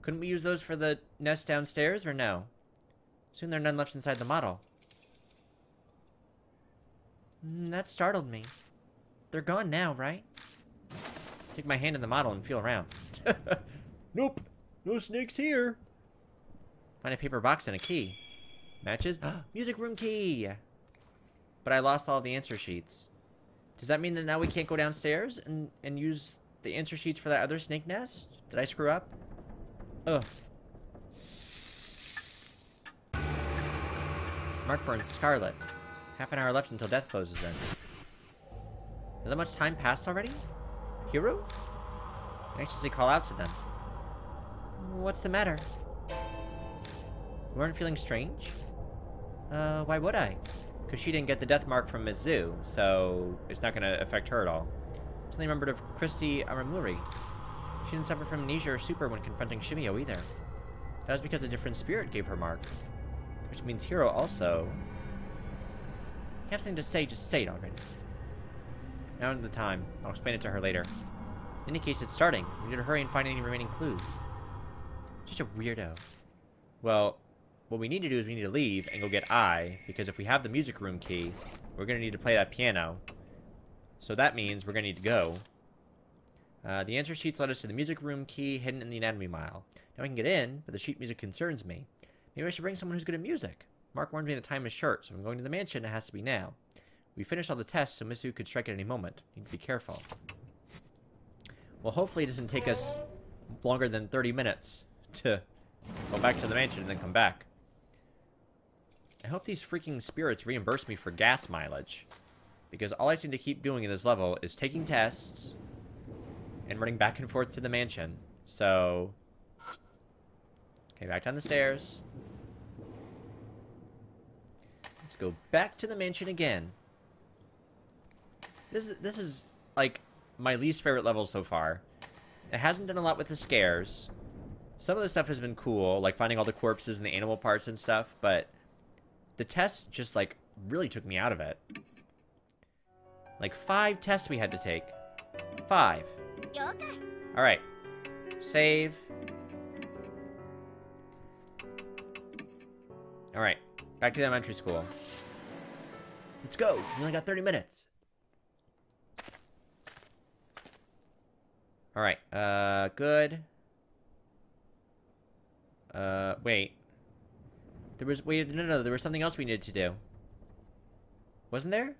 Couldn't we use those for the nest downstairs, or no? Soon there are none left inside the model. That startled me. They're gone now, right? Take my hand in the model and feel around. Nope. No snakes here. Find a paper box and a key. Matches? Music room key! But I lost all of the answer sheets. Does that mean that now we can't go downstairs and use the answer sheets for that other snake nest? Did I screw up? Ugh. Mark burns scarlet. Half an hour left until death closes in. Has that much time passed already? Hero? I anxiously call out to them. What's the matter? You weren't feeling strange? Why would I? Because she didn't get the death mark from Mizu, so it's not going to affect her at all. Suddenly remembered of Christy Aramuri. She didn't suffer from amnesia or super when confronting Shimio either. That was because a different spirit gave her mark. Which means Hero also... You have something to say, just say it already. Now into the time. I'll explain it to her later. In any case, it's starting. We need to hurry and find any remaining clues. Just a weirdo. Well, what we need to do is we need to leave and go get I, because if we have the music room key, we're going to need to play that piano. So that means we're going to need to go. The answer sheets led us to the music room key hidden in the anatomy mile. Now we can get in, but the sheet music concerns me. Maybe I should bring someone who's good at music. Mark warned me the time is short, so if I'm going to the mansion, it has to be now. We finished all the tests, so Misu could strike at any moment. Need to be careful. Well, hopefully it doesn't take us longer than 30 minutes to go back to the mansion and then come back. I hope these freaking spirits reimburse me for gas mileage. Because all I seem to keep doing in this level is taking tests and running back and forth to the mansion. So... Okay, back down the stairs. Let's go back to the mansion again. This is, like, my least favorite level so far. It hasn't done a lot with the scares. Some of the stuff has been cool, like finding all the corpses and the animal parts and stuff, but the tests just, like, really took me out of it. Like, 5 tests we had to take. 5. Alright. Save. Alright. Back to the elementary school. Let's go. We only got 30 minutes. Alright, good. Wait. No, there was something else we needed to do. Wasn't there?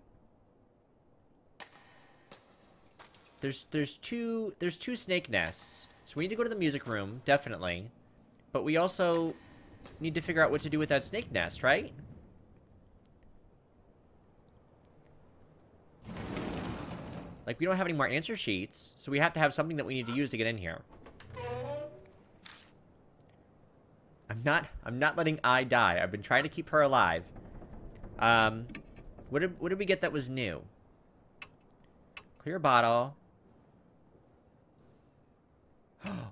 There's two snake nests. So we need to go to the music room, definitely. But we also need to figure out what to do with that snake nest, right? Like, we don't have any more answer sheets, so we have to have something that we need to use to get in here. I'm not letting I die. I've been trying to keep her alive. What did we get that was new? Clear bottle.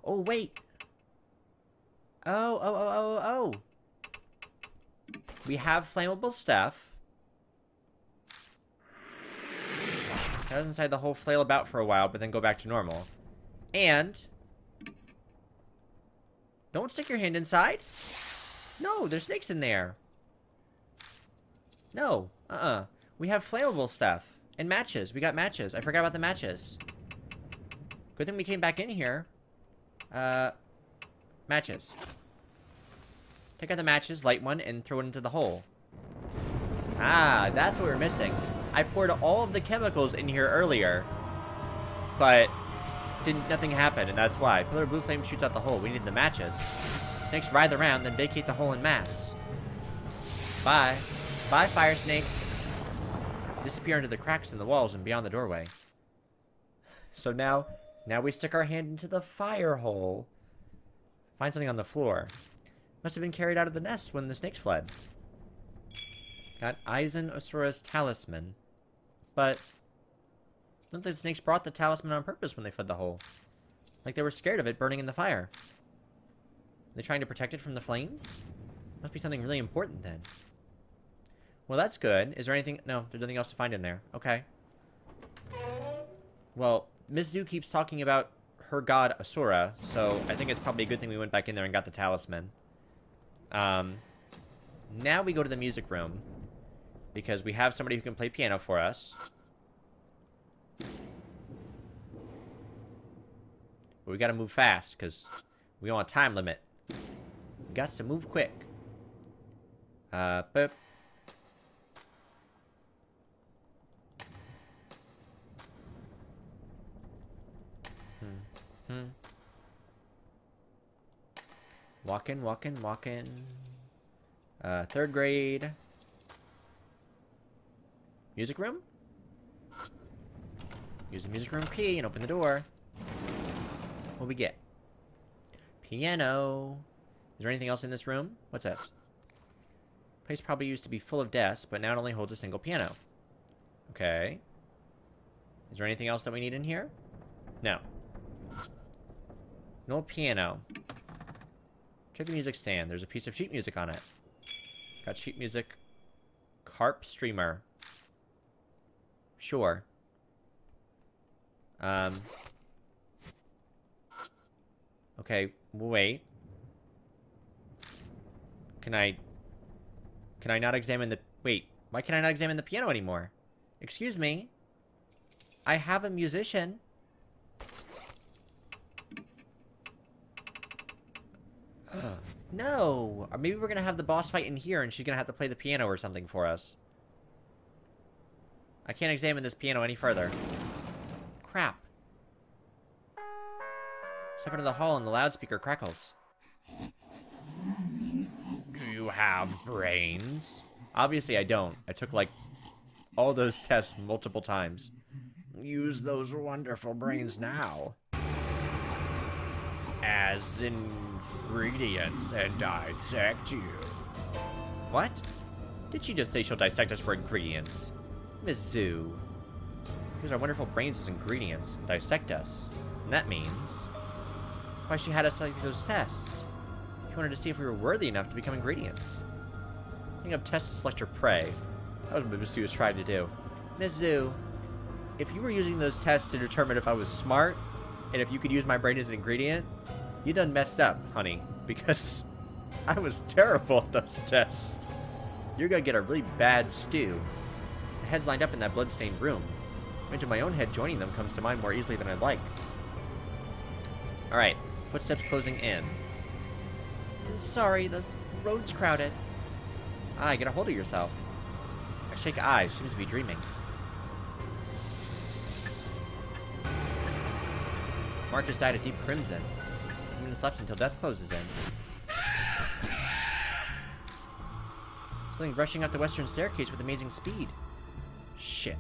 Oh, wait. Oh. We have flammable stuff. That was inside the whole flail about for a while, but then go back to normal. And don't stick your hand inside. No, there's snakes in there. No, we have flammable stuff and matches. We got matches. I forgot about the matches. Good thing we came back in here. Matches. Take out the matches, light one, and throw it into the hole. Ah, that's what we're missing. I poured all of the chemicals in here earlier, but nothing happened, and that's why. Pillar of blue flame shoots out the hole. We need the matches. Snakes writhe around, then vacate the hole in mass. Bye. Bye, fire snakes. Disappear into the cracks in the walls and beyond the doorway. So now we stick our hand into the fire hole. Find something on the floor. Must have been carried out of the nest when the snakes fled. Got Eisen Osura's talisman. But I don't think the snakes brought the talisman on purpose when they fled the hole. Like they were scared of it burning in the fire. Are they trying to protect it from the flames? Must be something really important then. Well, that's good. Is there anything? No, there's nothing else to find in there. Okay. Well, Miss Zoo keeps talking about her god Asura, so I think it's probably a good thing we went back in there and got the talisman. Now we go to the music room, because we have somebody who can play piano for us. But we gotta move fast, because we on a time limit. We got to move quick. Boop. Walking. Third grade. Music room? Use the music room key and open the door. What we get? Piano. Is there anything else in this room? What's this? Place probably used to be full of desks, but now it only holds a single piano. Okay. Is there anything else that we need in here? No. No piano. Check the music stand. There's a piece of sheet music on it. Got sheet music. Harp streamer. Sure. Okay, wait. Can I not examine the... Wait, why can I not examine the piano anymore? Excuse me? I have a musician. No! Or maybe we're gonna have the boss fight in here and she's gonna have to play the piano or something for us. I can't examine this piano any further. Crap. Step into the hall and the loudspeaker crackles. Do you have brains? Obviously I don't. I took like all those tests multiple times. Use those wonderful brains now. As ingredients and dissect you. What? Did she just say she'll dissect us for ingredients? Miss Zoo. Use our wonderful brains as ingredients and dissect us. And that means... why she had us take those tests. She wanted to see if we were worthy enough to become ingredients. Picking up tests to select your prey. That was what Miss Zoo was trying to do. Miss Zoo, if you were using those tests to determine if I was smart, and if you could use my brain as an ingredient, you done messed up, honey. Because I was terrible at those tests. You're gonna get a really bad stew. The heads lined up in that blood-stained room. Image of my own head joining them comes to mind more easily than I'd like. Alright, footsteps closing in. Sorry, the road's crowded. Ah, get a hold of yourself. I shake eyes, seems to be dreaming. Mark has dyed a deep crimson. 2 minutes left until death closes in. Something rushing up the western staircase with amazing speed. Shit.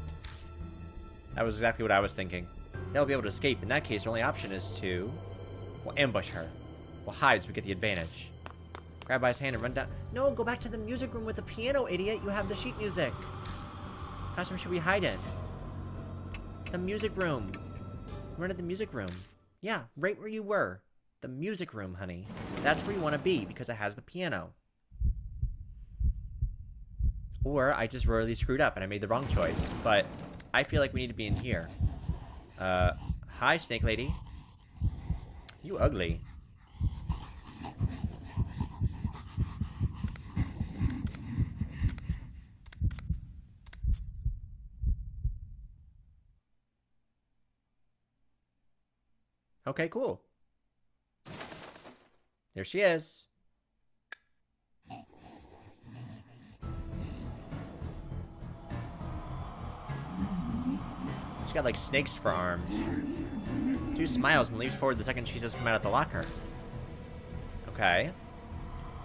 That was exactly what I was thinking. They'll be able to escape. In that case, our only option is to... We'll ambush her. We'll hide so we get the advantage. Grab by his hand and run down. No, go back to the music room with the piano, idiot. You have the sheet music. What costume should we hide in? The music room. Run to the music room. Yeah, right where you were. The music room, honey. That's where you want to be because it has the piano. Or I just royally screwed up and I made the wrong choice. But I feel like we need to be in here. Hi, Snake Lady. You ugly. Okay, cool. There she is. She's got like snakes for arms. She smiles and leaps forward the second she just come out of the locker. Okay.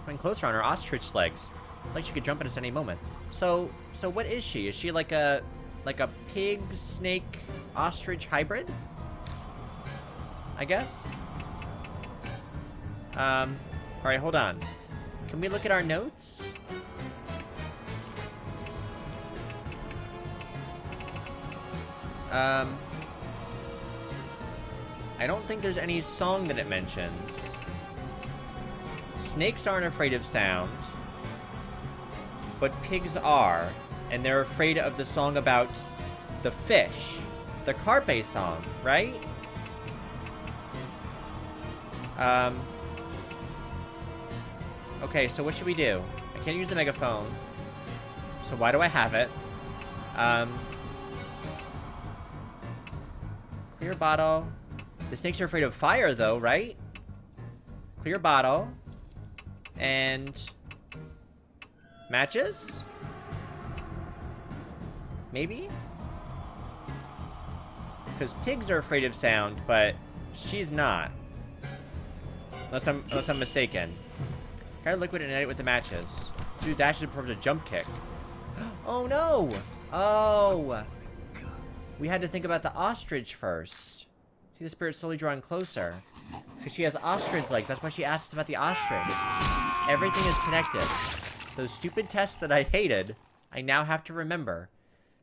Coming closer on her ostrich legs. Like she could jump at us any moment. So what is she? Is she like a pig, snake, ostrich hybrid? I guess? Alright, hold on. Can we look at our notes? I don't think there's any song that it mentions. Snakes aren't afraid of sound. But pigs are. And they're afraid of the song about the fish. The carpe song, right? Okay, so what should we do? I can't use the megaphone. So why do I have it? Clear bottle. The snakes are afraid of fire, though, right? Clear bottle. And... matches? Maybe? Because pigs are afraid of sound, but she's not. Unless I'm mistaken. Carry liquid and ignite it with the matches. She dashes and performs a jump kick. Oh no! Oh! We had to think about the ostrich first. See the spirit slowly drawing closer. Because she has ostrich legs. That's why she asks about the ostrich. Everything is connected. Those stupid tests that I hated, I now have to remember.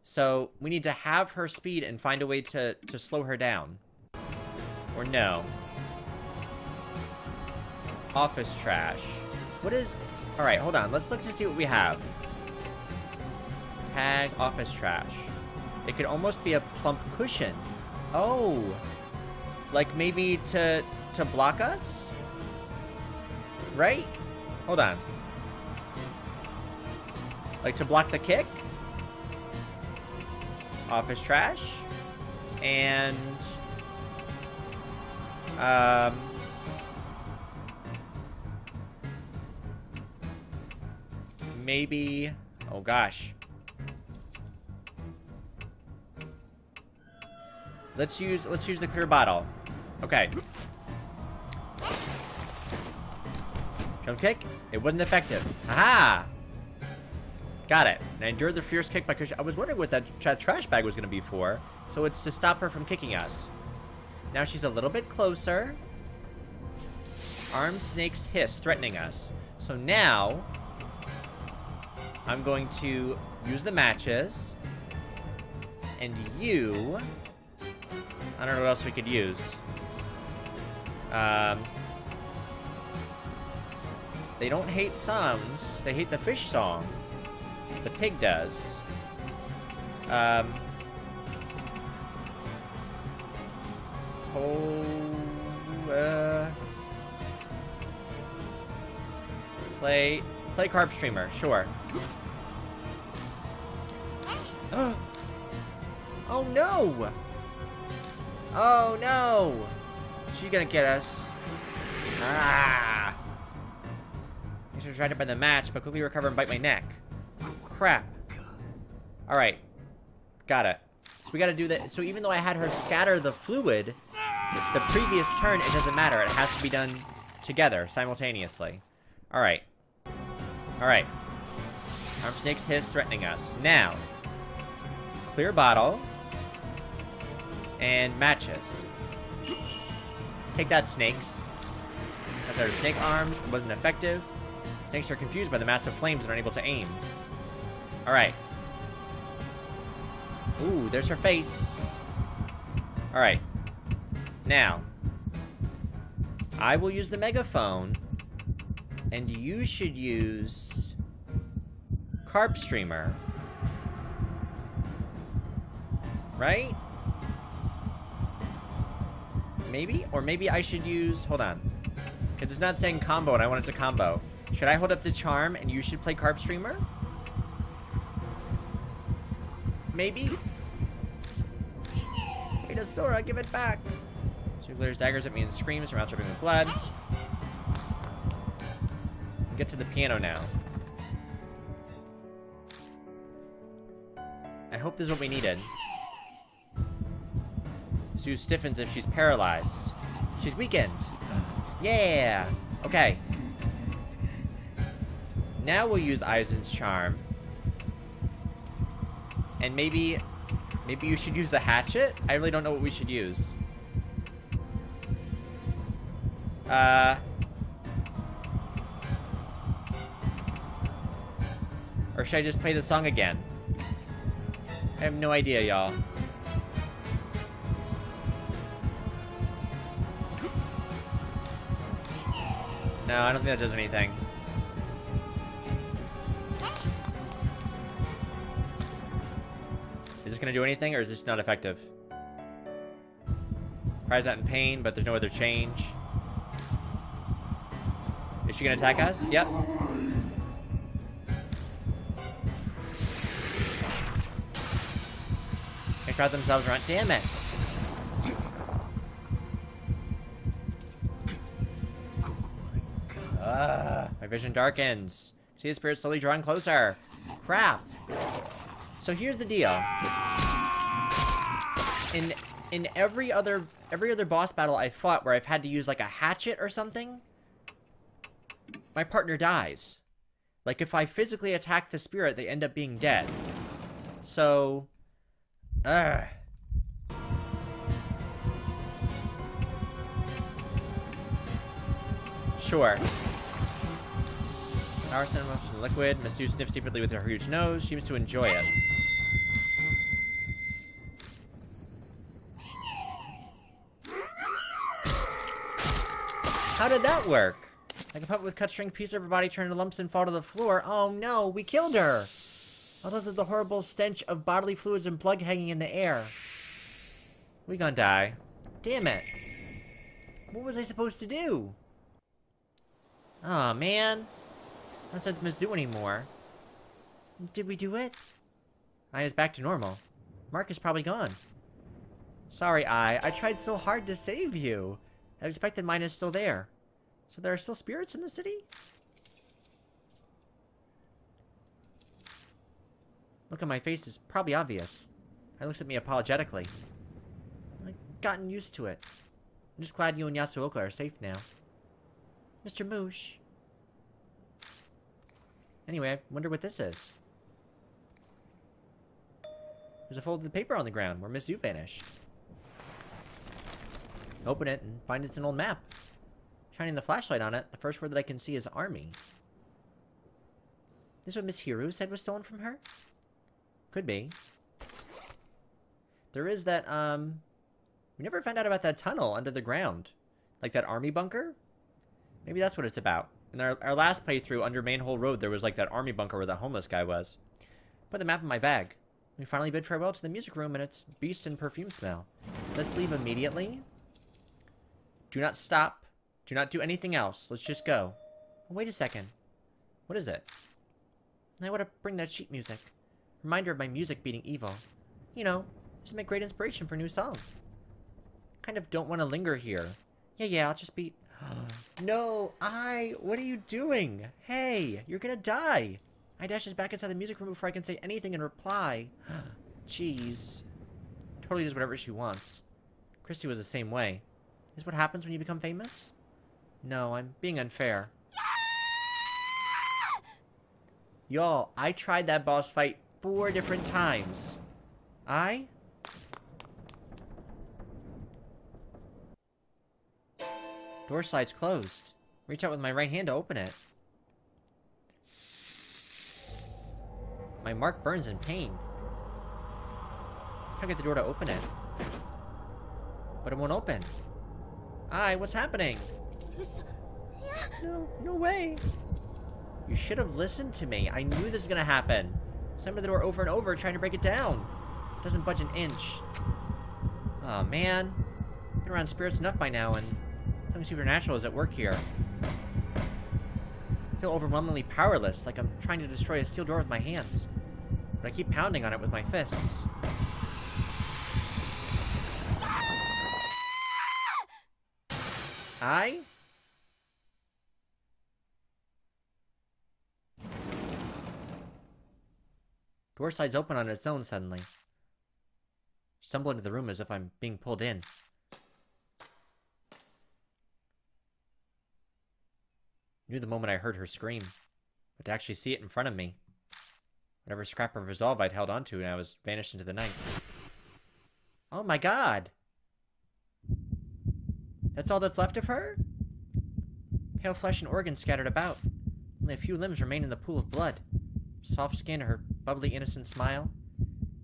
So, we need to have her speed and find a way to slow her down. Or no. Office trash. What is... Alright, hold on. Let's look to see what we have. Tag office trash. It could almost be a plump cushion. Oh! Like maybe to block us? Right? Hold on. Like to block the kick? Office trash. And... maybe... Oh gosh. Let's use the clear bottle. Okay. Jump kick? It wasn't effective. Aha! Got it. And I endured the fierce kick by cushion. I was wondering what that trash bag was going to be for. So it's to stop her from kicking us. Now she's a little bit closer. Armed snakes hiss, threatening us. So now... I'm going to use the matches. And you... I don't know what else we could use. They don't hate songs. They hate the fish song. The pig does. Play carp streamer, sure. Oh no! Oh no! She's gonna get us. Ah! I should have tried to by the match, but quickly recover and bite my neck. Crap. Alright. Got it. So we gotta do that. So even though I had her scatter the fluid, the previous turn, it doesn't matter. It has to be done together, simultaneously. Alright. Alright. Arm snake's hiss threatening us. Now. Clear bottle. And matches. Take that, snakes. That's our snake arms. It wasn't effective. Snakes are confused by the massive flames and are unable to aim. Alright. Ooh, there's her face. Alright. Now. I will use the megaphone. And you should use... Carp Streamer. Right? Maybe? Or maybe I should use... Hold on. Because it's not saying combo and I want it to combo. Should I hold up the charm and you should play Carp Streamer? Maybe? Wait, Sora, give it back. She glares daggers at me and screams, her mouth dripping with blood. Get to the piano now. I hope this is what we needed. Sue stiffens if she's paralyzed. She's weakened. Yeah! Okay. Now we'll use Aizen's charm. And maybe you should use the hatchet? I really don't know what we should use. Or should I just play the song again? I have no idea, y'all. No, I don't think that does anything. Is this gonna do anything, or is this not effective? Cries out in pain, but there's no other change. Is she gonna attack us? Yep. They shot themselves around. Damn it! My vision darkens. See the spirit slowly drawing closer. Crap. So here's the deal. In every other boss battle I fought where I've had to use like a hatchet or something, my partner dies. Like if I physically attack the spirit, they end up being dead. So, sure. Power sent from liquid. Masu sniffs deeply with her huge nose. She seems to enjoy it. How did that work? Like a puppet with cut string, piece of her body turned to lumps and fall to the floor. Oh no, we killed her! Because of the horrible stench of bodily fluids and blood hanging in the air. We gonna die. Damn it. What was I supposed to do? Aw, oh, man. Not sense Mizzou anymore. Did we do it? Aya's back to normal. Mark is probably gone. Sorry, I tried so hard to save you. I expect that mine is still there. So there are still spirits in the city? Look at my face is probably obvious. I looks at me apologetically. I've gotten used to it. I'm just glad you and Yasuoka are safe now. Mr. Moosh. Anyway, I wonder what this is. There's a folded paper on the ground where Miss Yu vanished. Open it and find it's an old map. Shining the flashlight on it, the first word that I can see is army. This is what Miss Hiru said was stolen from her? Could be. There is that, we never found out about that tunnel under the ground. Like that army bunker? Maybe that's what it's about. In our last playthrough, under Manhole Road, there was like that army bunker where that homeless guy was. Put the map in my bag. We finally bid farewell to the music room and its beast and perfume smell. Let's leave immediately. Do not stop. Do not do anything else. Let's just go. Oh, wait a second. What is it? I want to bring that sheet music. Reminder of my music beating evil. You know, just make great inspiration for a new song. Kind of don't want to linger here. Yeah, I'll just beat... No, what are you doing? Hey, you're gonna die. I dashes back inside the music room before I can say anything in reply. Jeez. Totally does whatever she wants. Christy was the same way. Is what happens when you become famous? No, I'm being unfair. Y'all, I tried that boss fight 4 different times. Door slide's closed. Reach out with my right hand to open it. My mark burns in pain. Can't get the door to open it. But it won't open. What's happening? No way. You should have listened to me. I knew this was gonna happen. Slammed the door over and over, trying to break it down. It doesn't budge an inch. Oh man. Been around spirits enough by now, and something supernatural is at work here. I feel overwhelmingly powerless, like I'm trying to destroy a steel door with my hands. But I keep pounding on it with my fists. Door slides open on its own suddenly. Stumble into the room as if I'm being pulled in. Knew the moment I heard her scream, but to actually see it in front of me. Whatever scrap of resolve I'd held onto, and I was vanished into the night. Oh my god! That's all that's left of her? Pale flesh and organs scattered about. Only a few limbs remain in the pool of blood. Soft skin, her bubbly innocent smile.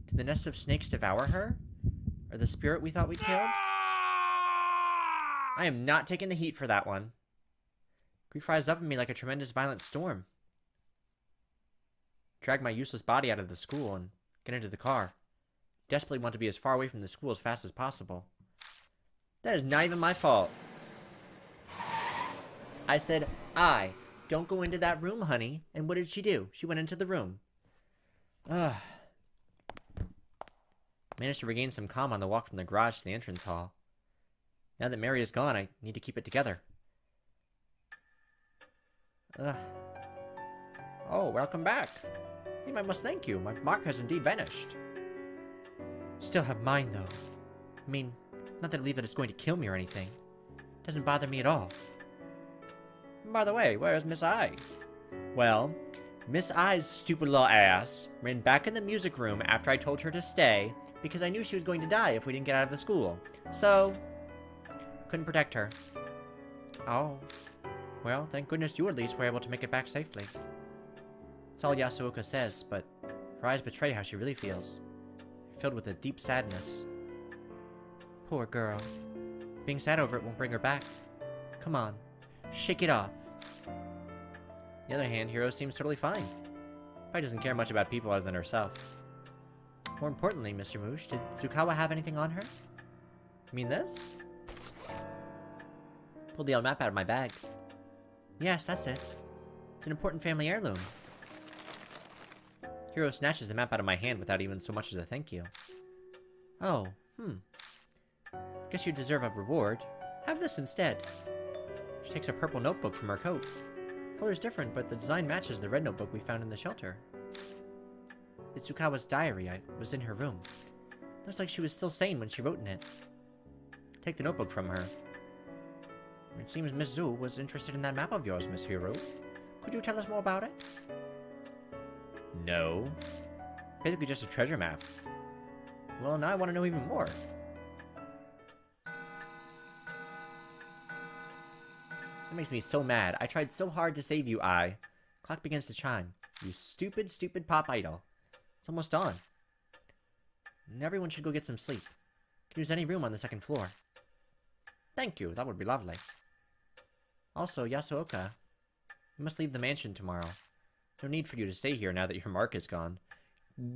Did the nest of snakes devour her? Or the spirit we thought we killed? I am not taking the heat for that one. Grief rises up in me like a tremendous violent storm. Drag my useless body out of the school and get into the car. Desperately want to be as far away from the school as fast as possible. That is not even my fault. I said, don't go into that room, honey. And what did she do? She went into the room. Ugh. Managed to regain some calm on the walk from the garage to the entrance hall. Now that Mary is gone, I need to keep it together. Ugh. Oh, welcome back. I must thank you. My mark has indeed vanished. Still have mine, though. I mean, not that I believe that it's going to kill me or anything. It doesn't bother me at all. And by the way, where's Miss I? Well, Miss I's stupid little ass ran back in the music room after I told her to stay because I knew she was going to die if we didn't get out of the school. So, couldn't protect her. Oh. Well, thank goodness you at least were able to make it back safely. That's all Yasuoka says, but her eyes betray how she really feels. Filled with a deep sadness. Poor girl. Being sad over it won't bring her back. Come on. Shake it off. On the other hand, Hiro seems totally fine. Probably doesn't care much about people other than herself. More importantly, Mr. Moosh, did Tsukawa have anything on her? You mean this? Pulled the old map out of my bag. Yes, that's it. It's an important family heirloom. Hiro snatches the map out of my hand without even so much as a thank you. Oh, Guess you deserve a reward. Have this instead. She takes a purple notebook from her coat. The color's different, but the design matches the red notebook we found in the shelter. It's Tsukawa's diary. I was in her room. Looks like she was still sane when she wrote in it. Take the notebook from her. It seems Miss Zhu was interested in that map of yours, Miss Hiro. Could you tell us more about it? No. Basically just a treasure map. Well, now I want to know even more. That makes me so mad. I tried so hard to save you, Ai. Clock begins to chime. You stupid, stupid pop idol. It's almost dawn. And everyone should go get some sleep. Can use any room on the second floor. Thank you, that would be lovely. Also, Yasuoka, you must leave the mansion tomorrow. No need for you to stay here now that your mark is gone.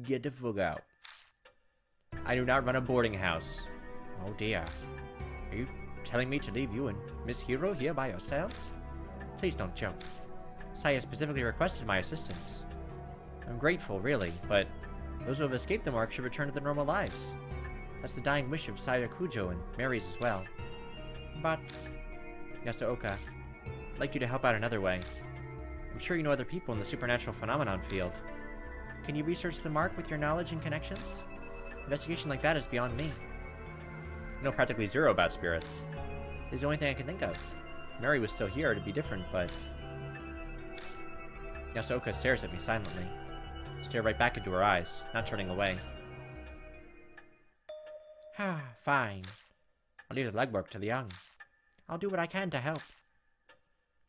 Get the fuck out. I do not run a boarding house. Oh dear. Are you telling me to leave you and Miss Hiro here by yourselves? Please don't joke. Saya specifically requested my assistance. I'm grateful, really, but Those who have escaped the mark should return to their normal lives. That's the dying wish of Sayakujo and Mary's as well. But, Yasuoka, I'd like you to help out another way. I'm sure you know other people in the supernatural phenomenon field. Can you research the mark with your knowledge and connections? Investigation like that is beyond me. I know practically zero about spirits. It's the only thing I can think of. Mary was still here, it'd be different, but... Yasuoka stares at me silently. I stare right back into her eyes, not turning away. Fine. I'll leave the legwork to the young. I'll do what I can to help.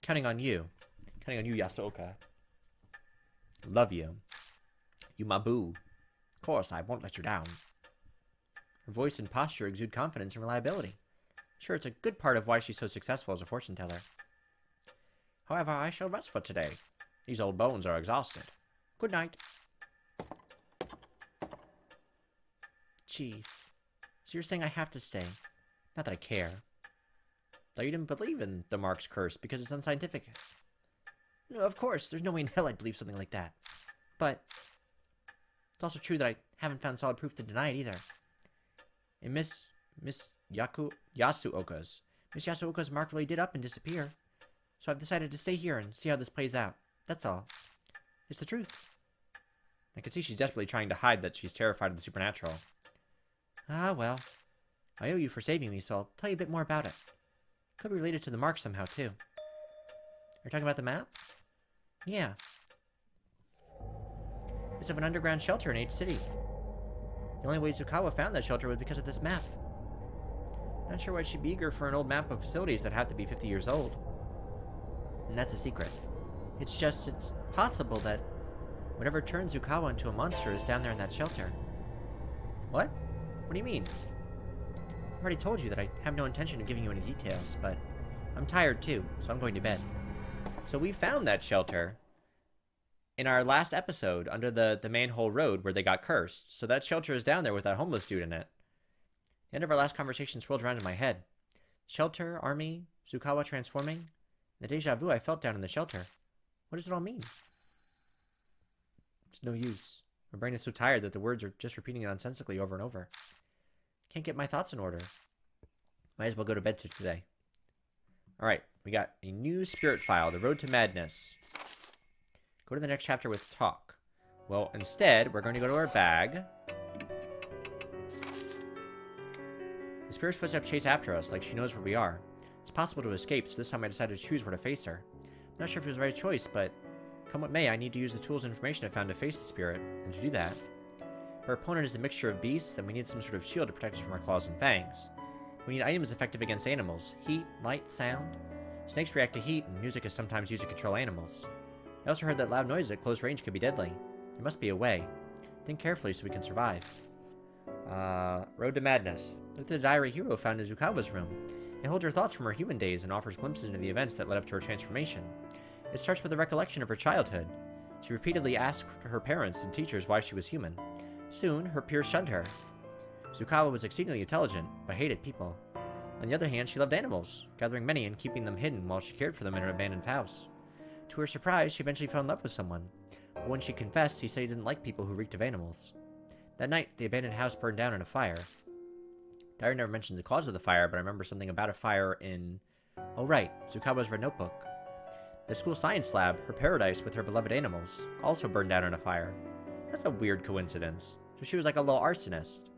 Counting on you. Counting on you, Yasuoka. Love you. You my boo. Of course, I won't let you down. Her voice and posture exude confidence and reliability. Sure, it's a good part of why she's so successful as a fortune teller. However, I shall rest for today. These old bones are exhausted. Good night. Jeez. So you're saying I have to stay? Not that I care. Though you didn't believe in the Mark's curse because it's unscientific. No, of course, there's no way in hell I'd believe something like that. But it's also true that I haven't found solid proof to deny it either. In Miss Yasuoka's mark really did up and disappear. So I've decided to stay here and see how this plays out. That's all. It's the truth. I can see she's desperately trying to hide that she's terrified of the supernatural. Ah, well. I owe you for saving me, so I'll tell you a bit more about it. Could be related to the mark somehow, too. You're talking about the map? Yeah. It's of an underground shelter in H City. The only way Zukawa found that shelter was because of this map. Not sure why she'd be eager for an old map of facilities that have to be 50 years old. And that's a secret. It's just, it's possible that whatever turned Zukawa into a monster is down there in that shelter. What? What do you mean? I've already told you that I have no intention of giving you any details, but I'm tired too, so I'm going to bed. So we found that shelter in our last episode under the manhole road where they got cursed. So that shelter is down there with that homeless dude in it. The end of our last conversation swirled around in my head. Shelter, army, Zukawa transforming. The deja vu I felt down in the shelter. What does it all mean? It's no use. My brain is so tired that the words are just repeating it nonsensically over and over. Can't get my thoughts in order. Might as well go to bed today. Alright, we got a new spirit file, The Road to Madness. Go to the next chapter with talk. Well, instead, we're going to go to our bag. The spirit's footsteps chase after us, like she knows where we are. It's possible to escape, so this time I decided to choose where to face her. I'm not sure if it was the right choice, but come what may, I need to use the tools and information I found to face the spirit, and to do that, if our opponent is a mixture of beasts, then we need some sort of shield to protect us from our claws and fangs. We need items effective against animals. Heat, light, sound. Snakes react to heat, and music is sometimes used to control animals. I also heard that loud noises at close range could be deadly. There must be a way. Think carefully so we can survive. Road to Madness. Look at the diary Hiro found in Zukawa's room. It holds her thoughts from her human days and offers glimpses into the events that led up to her transformation. It starts with a recollection of her childhood. She repeatedly asked her parents and teachers why she was human. Soon, her peers shunned her. Zukawa was exceedingly intelligent, but hated people. On the other hand, she loved animals, gathering many and keeping them hidden while she cared for them in her abandoned house. To her surprise, she eventually fell in love with someone, but when she confessed, he said he didn't like people who reeked of animals. That night, the abandoned house burned down in a fire. Diary never mentioned the cause of the fire, but I remember something about a fire in... Oh right, Zukawa's red notebook. The school science lab, her paradise with her beloved animals, also burned down in a fire. That's a weird coincidence. So she was like a little arsonist.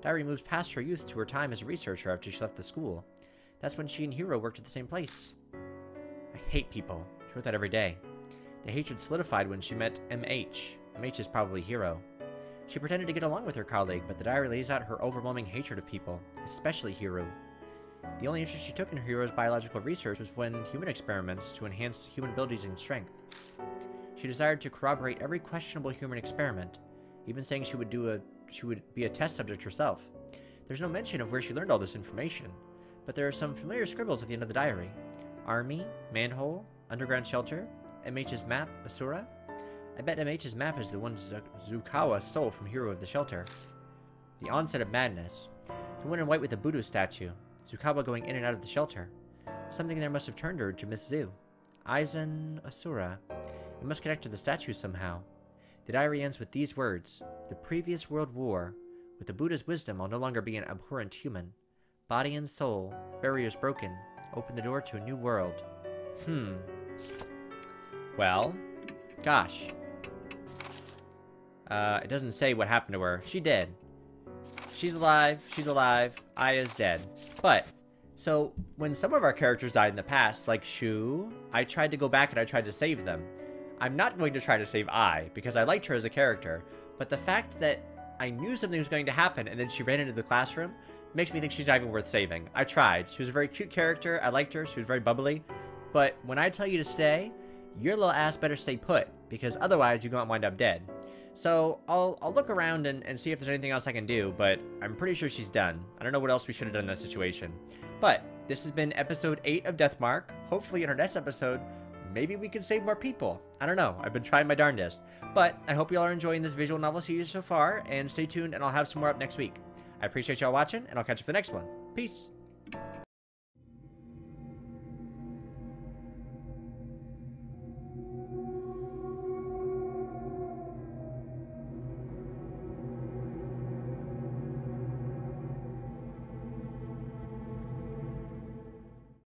Diary moves past her youth to her time as a researcher after she left the school. That's when she and Hiro worked at the same place. I hate people. She wrote that every day. The hatred solidified when she met MH. MH is probably Hiro. She pretended to get along with her colleague, but the diary lays out her overwhelming hatred of people, especially Hiro. The only interest she took in Hiro's biological research was when human experiments to enhance human abilities and strength. She desired to corroborate every questionable human experiment, even saying she would be a test subject herself. There's no mention of where she learned all this information, but there are some familiar scribbles at the end of the diary. Army, manhole, underground shelter, MH's map, Asura. I bet MH's map is the one Zukawa stole from Hiro of the shelter. The onset of madness. The one in white with the Buddha statue. Zukawa going in and out of the shelter. Something there must have turned her into Miss Zu. Aizen Asura. It must connect to the statue somehow. The diary ends with these words. The previous world war. With the Buddha's wisdom, I'll no longer be an abhorrent human. Body and soul. Barriers broken. Open the door to a new world. Well, gosh. It doesn't say what happened to her. She did. She's alive. She's alive. Aya's dead. But, so, when some of our characters died in the past, like Shu, I tried to go back and I tried to save them. I'm not going to try to save Ai, because I liked her as a character. But the fact that I knew something was going to happen and then she ran into the classroom makes me think she's not even worth saving. I tried. She was a very cute character. I liked her. She was very bubbly. But when I tell you to stay, your little ass better stay put, because otherwise you're going to wind up dead. So I'll look around and see if there's anything else I can do, but I'm pretty sure she's done. I don't know what else we should have done in that situation. But this has been episode 8 of Deathmark. Hopefully in our next episode, maybe we can save more people. I don't know. I've been trying my darndest. But I hope you all are enjoying this visual novel series so far, and stay tuned and I'll have some more up next week. I appreciate y'all watching, and I'll catch you for the next one. Peace.